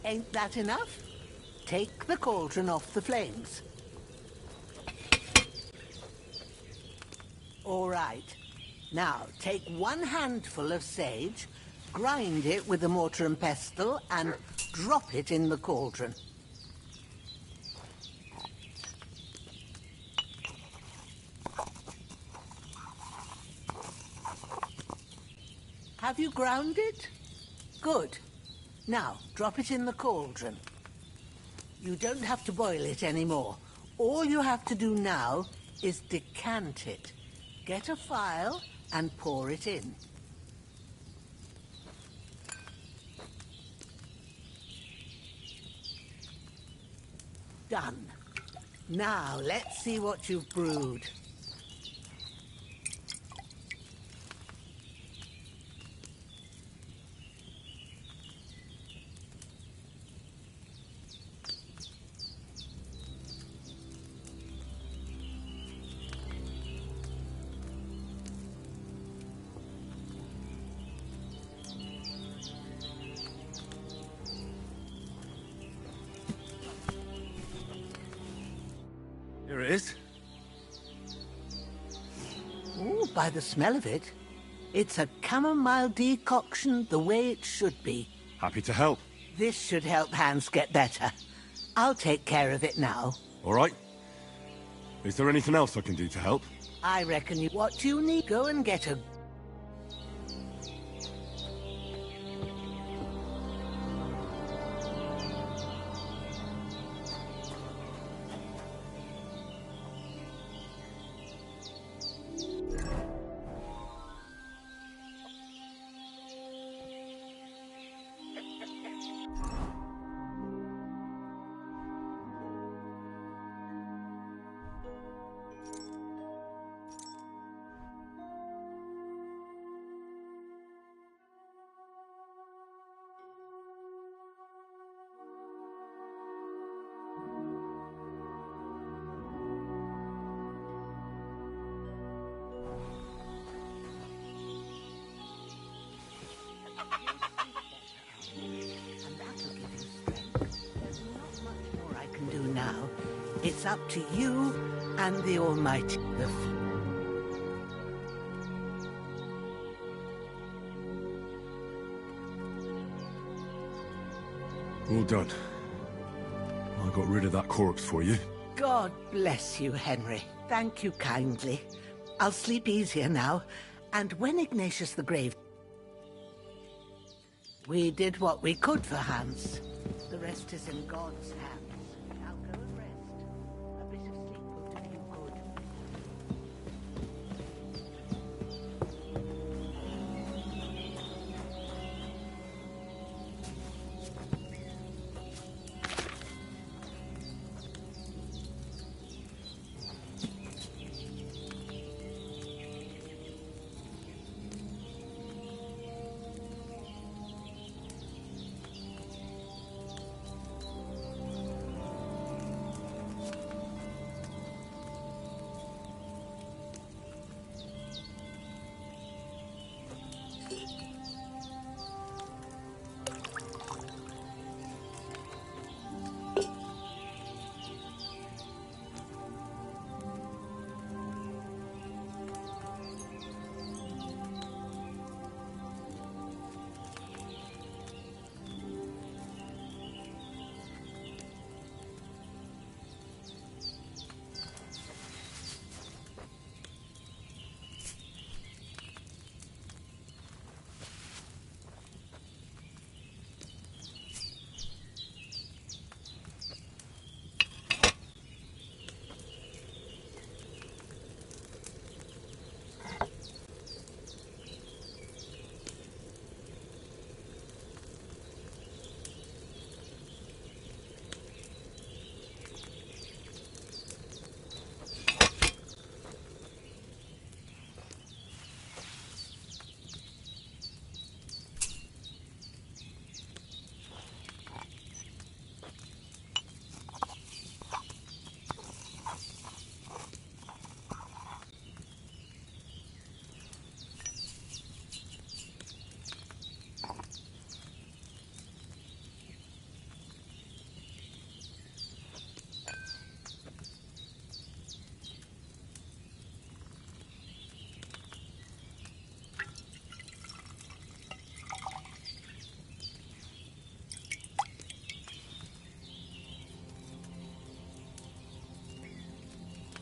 Ain't that enough? Take the cauldron off the flames. All right. Now, take 1 handful of sage, grind it with a mortar and pestle, and drop it in the cauldron. Have you ground it? Good. Now, drop it in the cauldron. You don't have to boil it anymore. All you have to do now is decant it. Get a phial and pour it in. Done. Now, let's see what you've brewed. Here it is. Ooh, by the smell of it, it's a chamomile decoction the way it should be. Happy to help. This should help Hans get better. I'll take care of it now. All right. Is there anything else I can do to help? I reckon what you need, go and get a... Now, it's up to you and the Almighty. All done. I got rid of that corpse for you. God bless you, Henry. Thank you kindly. I'll sleep easier now, and when Ignatius the Grave... We did what we could for Hans. The rest is in God's hands. Now go and rest. A bit of sleep will do you good.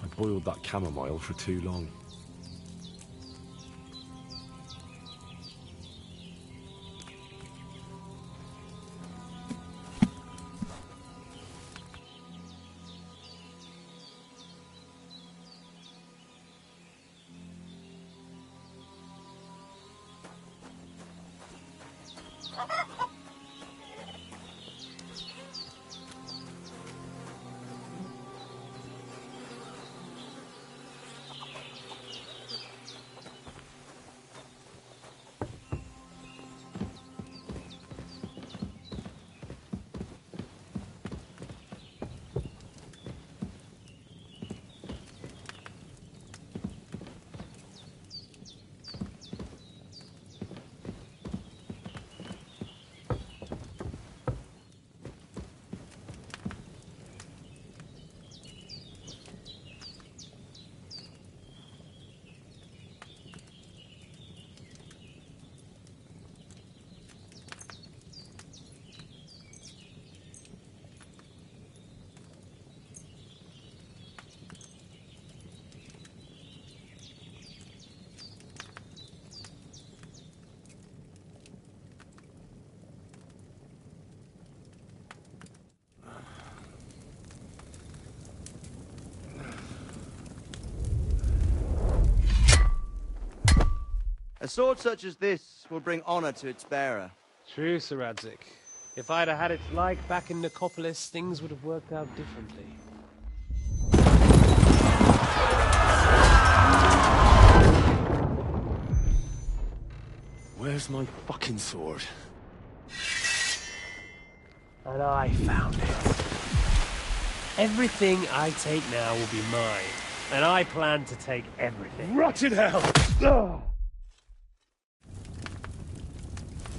I boiled that chamomile for too long. sword such as this will bring honor to its bearer. True, Sir Radzik. If I'd have had its like back in Nicopolis, things would have worked out differently. Where's my fucking sword? And I found it. Everything I take now will be mine, and I plan to take everything. Rotted hell! Ugh.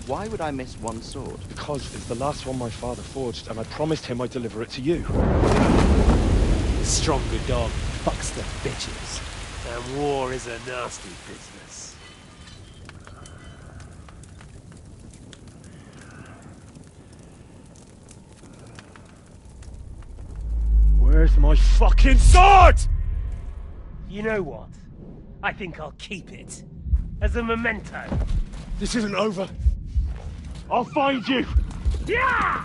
Why would I miss one sword? Because it's the last one my father forged, and I promised him I'd deliver it to you. The stronger dog fucks the bitches, and war is a nasty business. Where's my fucking sword? You know what? I think I'll keep it. As a memento. This isn't over. I'll find you! Yeah!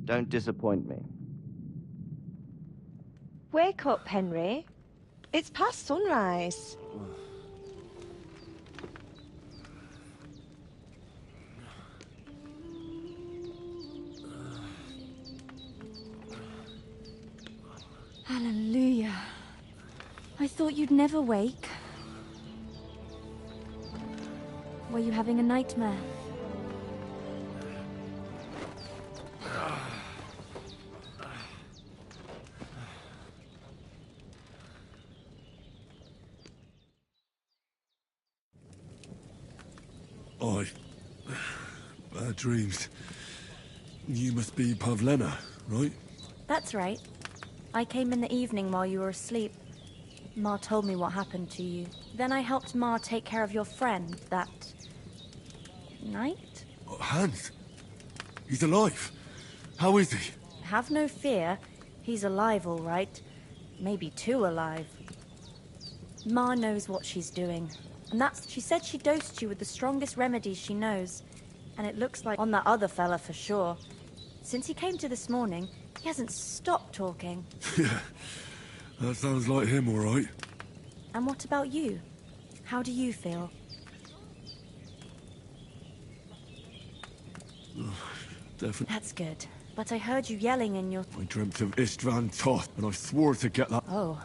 Don't disappoint me. Wake up, Henry. It's past sunrise. Hallelujah. I thought you'd never wake. Were you having a nightmare? Bad dreams. You must be Pavlena, right? That's right. I came in the evening while you were asleep. Ma told me what happened to you. Then I helped Ma take care of your friend that night? Hans? He's alive. How is he? Have no fear. He's alive, all right. Maybe too alive. Ma knows what she's doing. And she said she dosed you with the strongest remedies she knows. And it looks like on that other fella for sure. Since he came to this morning, he hasn't stopped talking. Yeah, that sounds like him, all right. And what about you? How do you feel? Definitely. That's good. But I heard you yelling in your... I dreamt of Istvan Toth, and I swore to get that... Oh,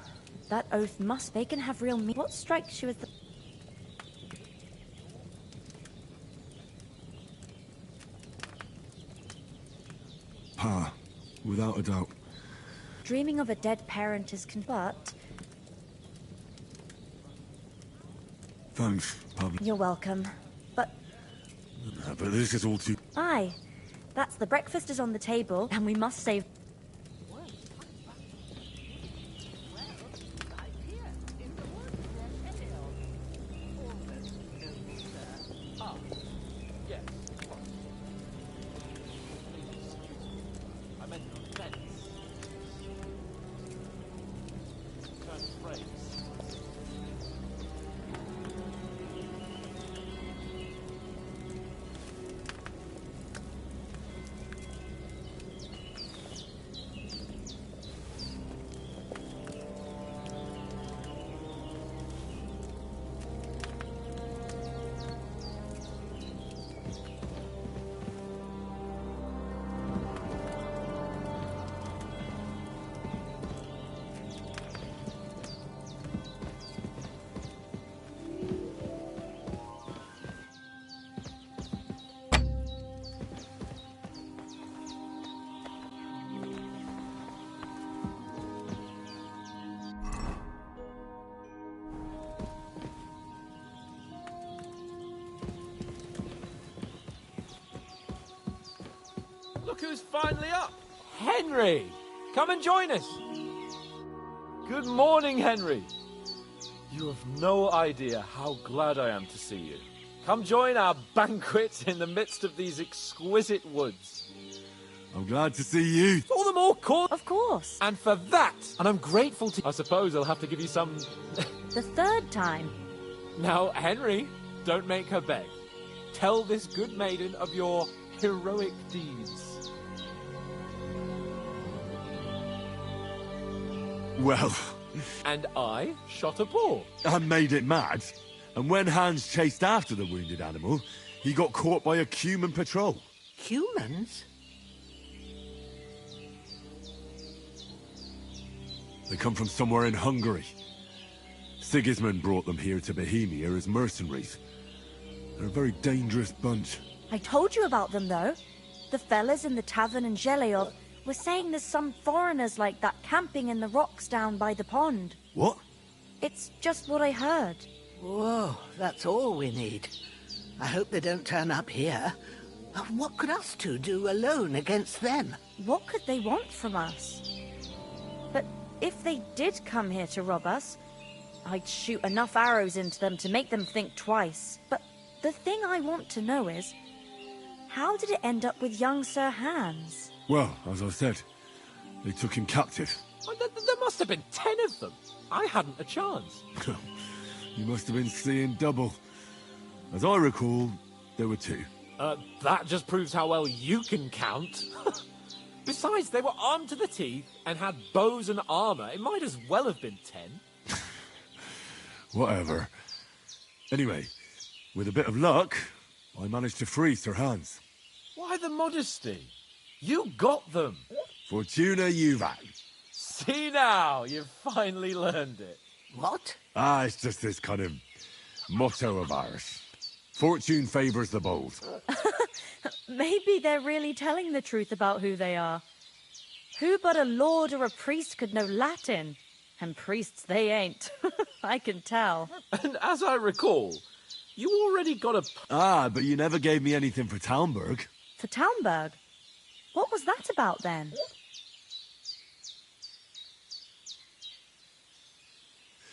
that oath must... They can have real What strikes you as the... Pa, without a doubt. Dreaming of a dead parent is but... Thanks, Pablo. You're welcome. But... But this is all too... Aye. That's the breakfast is on the table, and we must save... Look who's finally up! Henry! Come and join us! Good morning, Henry. You have no idea how glad I am to see you. Come join our banquet in the midst of these exquisite woods. I'm glad to see you. All the more cause. Of course. And for that, and I'm grateful to... I suppose I'll have to give you some... The third time. Now, Henry, don't make her beg. Tell this good maiden of your heroic deeds. Well, And I shot a boar. And made it mad. And when Hans chased after the wounded animal, he got caught by a human patrol. Humans? They come from somewhere in Hungary. Sigismund brought them here to Bohemia as mercenaries. They're a very dangerous bunch. I told you about them, though. The fellas in the tavern in Zheleov were saying there's some foreigners like that camping in the rocks down by the pond. What? It's just what I heard. Whoa, that's all we need. I hope they don't turn up here. What could us two do alone against them? What could they want from us? But if they did come here to rob us, I'd shoot enough arrows into them to make them think twice. But the thing I want to know is, how did it end up with young Sir Hans? Well, as I said, they took him captive. There must have been 10 of them. I hadn't a chance. You must have been seeing double. As I recall, there were 2. That just proves how well you can count. Besides, they were armed to the teeth and had bows and armor. It might as well have been 10. Whatever. Anyway, with a bit of luck, I managed to free Sir Hans. Why the modesty? You got them. Fortuna Juvat. See now, you've finally learned it. What? It's just this kind of motto of ours. Fortune favors the bold. Maybe they're really telling the truth about who they are. Who but a lord or a priest could know Latin? And priests they ain't. I can tell. And as I recall, you already got a... But you never gave me anything for Talmberg. For Talmberg? What was that about then?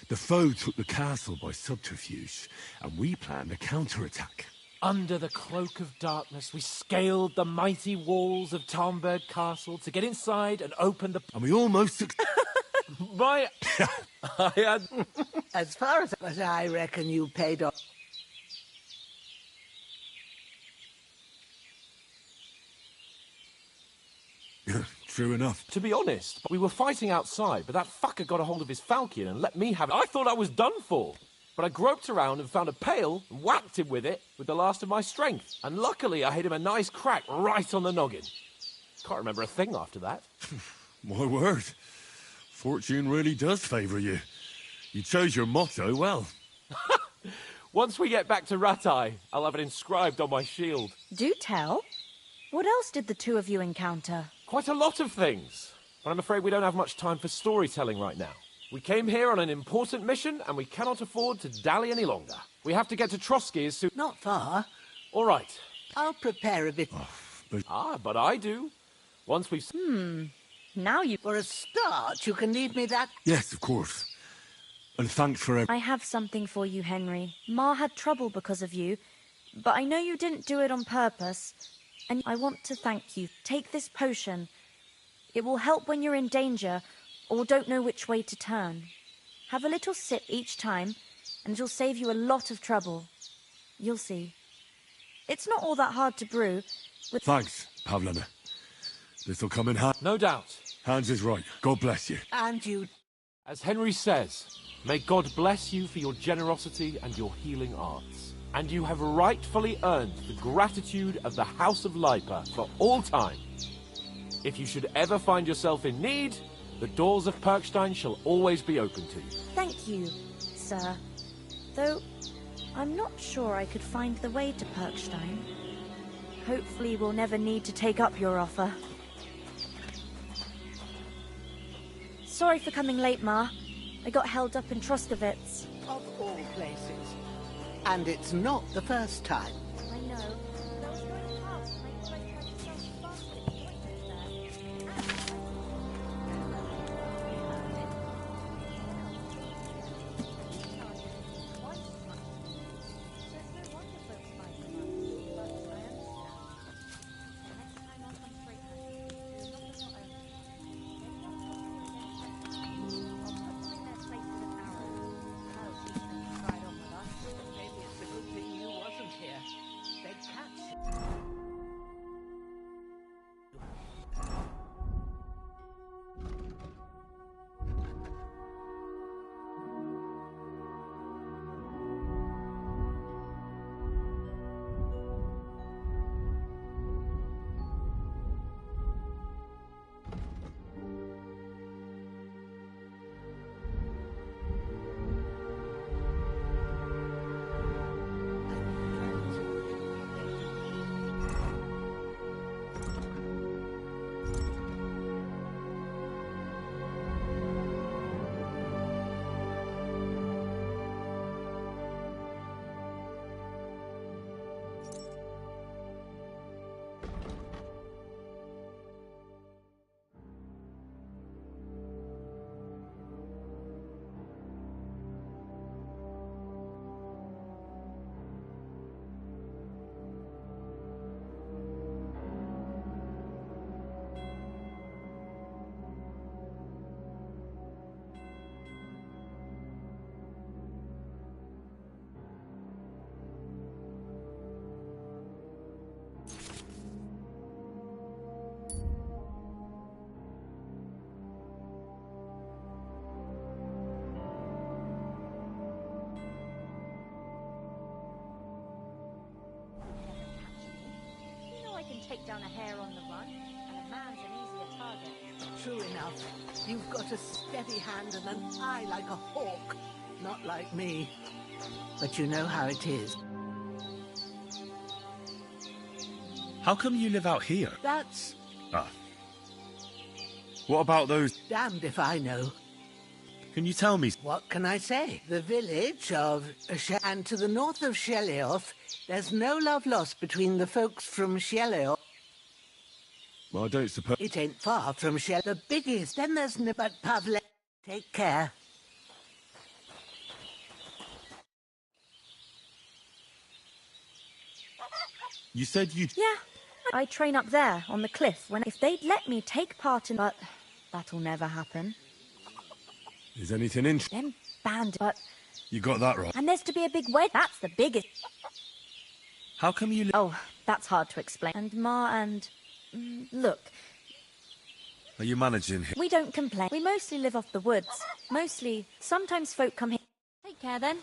The foe took the castle by subterfuge, and we planned a counterattack. Under the cloak of darkness, we scaled the mighty walls of Talmberg Castle to get inside and open the... And we almost... I had... As far as I reckon you paid off... True enough. To be honest, we were fighting outside, but that fucker got a hold of his falchion and let me have it. I thought I was done for. But I groped around and found a pail and whacked him with it with the last of my strength. And luckily I hit him a nice crack right on the noggin. Can't remember a thing after that. My word. Fortune really does favour you. You chose your motto well. Once we get back to Ratai, I'll have it inscribed on my shield. Do tell. What else did the two of you encounter? Quite a lot of things. But I'm afraid we don't have much time for storytelling right now. We came here on an important mission, and we cannot afford to dally any longer. We have to get to Trotsky as soon... Not far. All right. I'll prepare a bit. But I do. Once we've... Now you... For a start, you can leave me that... Yes, of course. And thanks for... I have something for you, Henry. Ma had trouble because of you, but I know you didn't do it on purpose, and I want to thank you. Take this potion. It will help when you're in danger, or don't know which way to turn. Have a little sip each time, and it'll save you a lot of trouble. You'll see. It's not all that hard to brew. Thanks, Pavlena. This'll come in handy. No doubt. Hans is right. God bless you. And you... As Henry says, may God bless you for your generosity and your healing arts. And you have rightfully earned the gratitude of the House of Lipa for all time. If you should ever find yourself in need, the doors of Perkstein shall always be open to you. Thank you, sir. Though, I'm not sure I could find the way to Perkstein. Hopefully we'll never need to take up your offer. Sorry for coming late, Ma. I got held up in Troskowitz. Of all places. And it's not the first time. I know. I was going past and I thought I heard some basket there. Maybe it's a good thing you wasn't here. take down a hare on the run, and a man's an easier target. True enough. You've got a steady hand and an eye like a hawk. Not like me. But you know how it is. How come you live out here? That's Ah. What about those... damned if I know. Can you tell me... What can I say? The village of... and to the north of Shelioth, there's no love lost between the folks from Shelioth. Well, I don't suppose... It ain't far from the biggest. Then there's no... but Pavle... Take care. You said you'd... Yeah, I train up there on the cliff if they'd let me take part in... But that'll never happen. Is anything in... Them band, but... You got that right. And there's to be a big wedding. That's the biggest... How come you... Oh, that's hard to explain. And Ma and... look, Are you managing here? we don't complain. We mostly live off the woods. Mostly, sometimes folk come here. Take care then.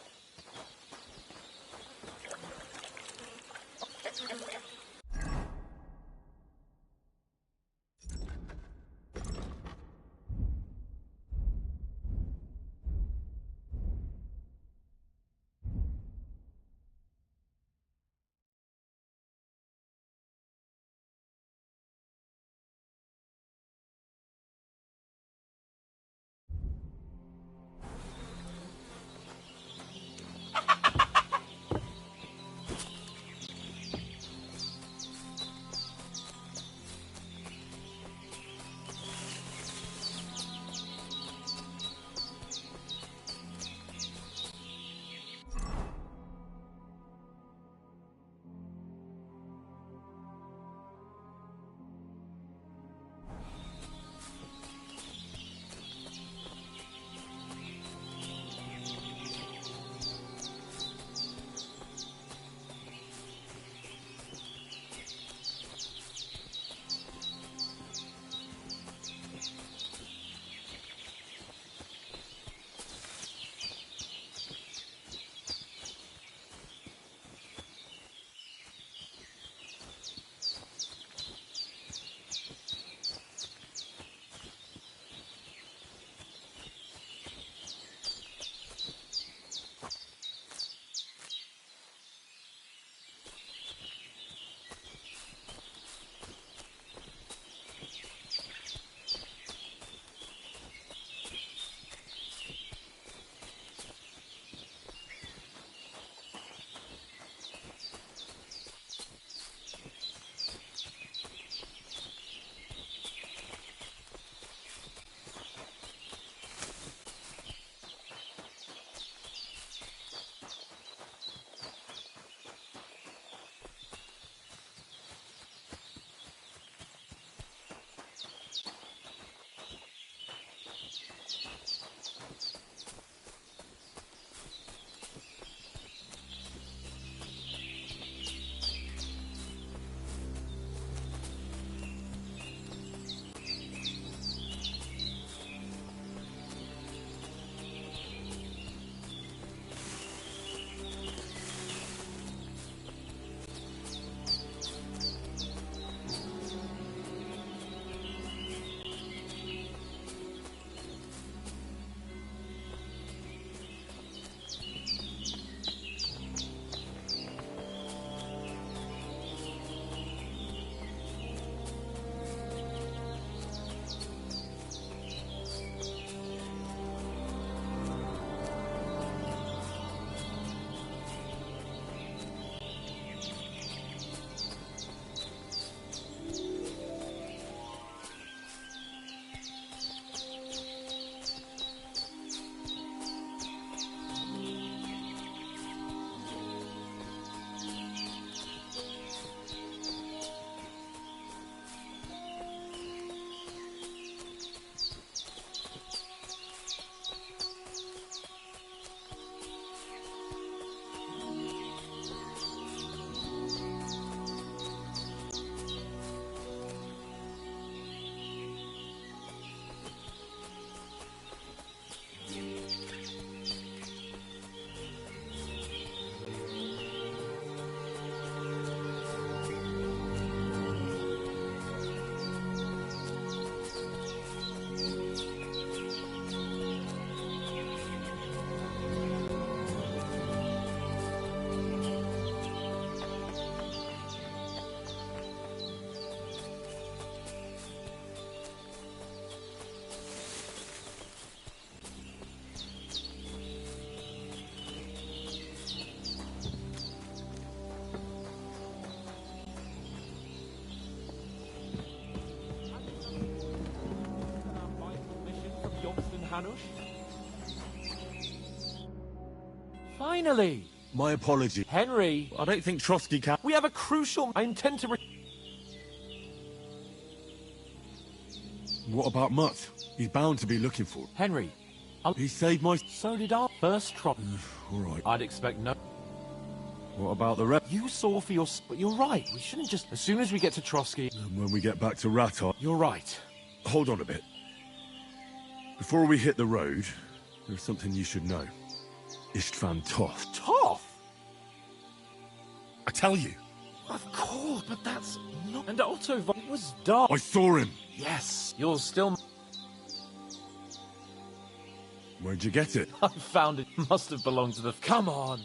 Hanush. Finally! My apology. Henry! I don't think Trotsky can... We have a crucial... I intend to... What about Mutt? He's bound to be looking for... Henry, He saved my... so did I. First trot. All right. I'd expect no... What about the rest? You saw for your... But you're right. We shouldn't just... As soon as we get to Trotsky... And when we get back to Ratar... You're right. Hold on a bit. Before we hit the road, there's something you should know. Istvan Toth. Toth? I tell you. Of course, but that's not... And Otto von... It was dark. I saw him. Yes, you're still... Where'd you get it? I found it. Must have belonged to the... Come on.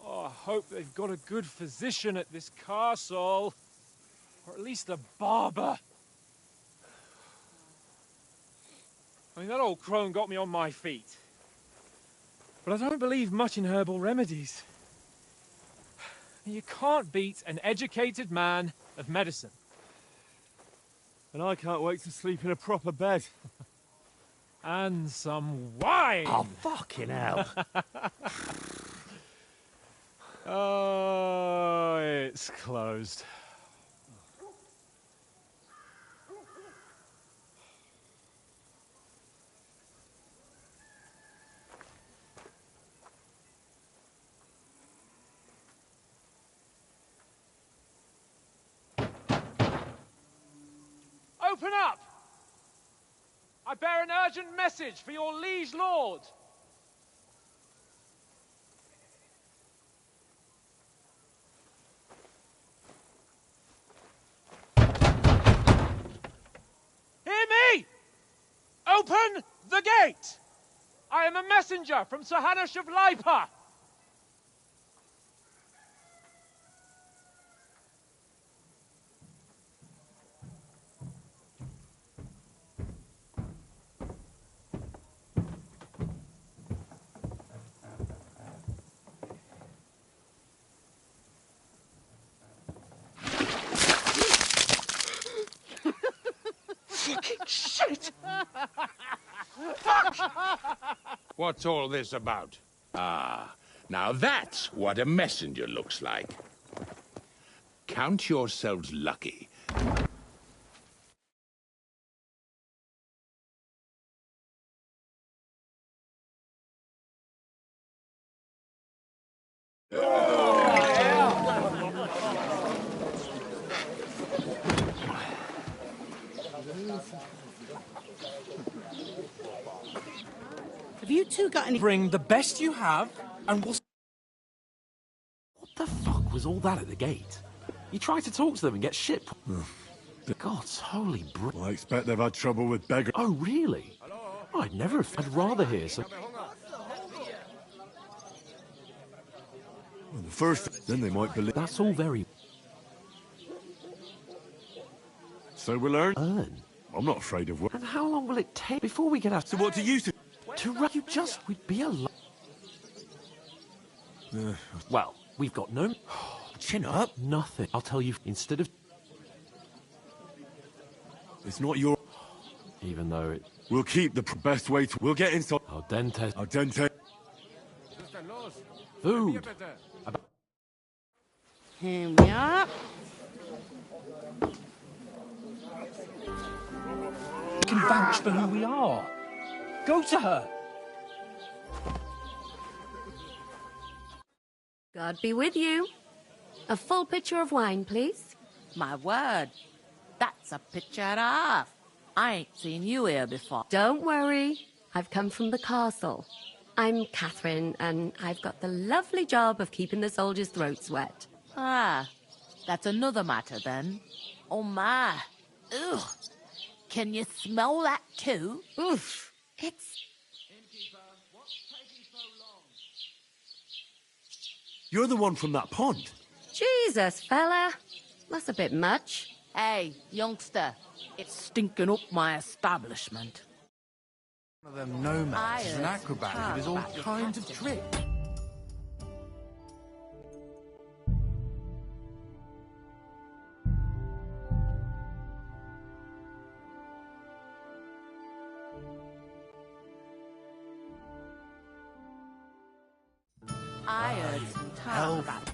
I hope they've got a good physician at this castle. Or at least a barber. I mean, that old crone got me on my feet. But I don't believe much in herbal remedies. You can't beat an educated man of medicine. And I can't wait to sleep in a proper bed. And some wine! Oh, fucking hell. Oh, it's closed. Open up! I bear an urgent message for your liege lord. Hear me! Open the gate! I am a messenger from Sir Hanush of Lipa. fucking shit! What's all this about? Ah, now that's what a messenger looks like. Count yourselves lucky. Have you two got any... Bring the best you have, and we'll... What the fuck was all that at the gate? You tried to talk to them and get shit... God's holy I expect they've had trouble with beggars. Oh, really? I'd never have... I'd rather hear some... Well, the first, then they might believe... That's all very... So we'll learn? Earn? I'm not afraid of what... And how long will it take before we get out... So what do you... You just... We'd be alone. Well, we've got no... Chin up. Nothing. I'll tell you, instead of... It's not your... Even though it... We'll keep the best way to... We'll get inside... Al dente. Al dente. Food. Here we are. We can vouch for who we are. Go to her. God be with you. A full pitcher of wine, please. My word. That's a pitcher and a half. I ain't seen you here before. Don't worry. I've come from the castle. I'm Catherine, and I've got the lovely job of keeping the soldiers' throats wet. Ah, that's another matter then. Oh my. Ugh. Can you smell that too? Oof. It's... You're the one from that pond. Jesus, fella. That's a bit much. Hey, youngster. It's stinking up my establishment. One of them nomads is an acrobat who does all kinds of tricks. I heard some talk about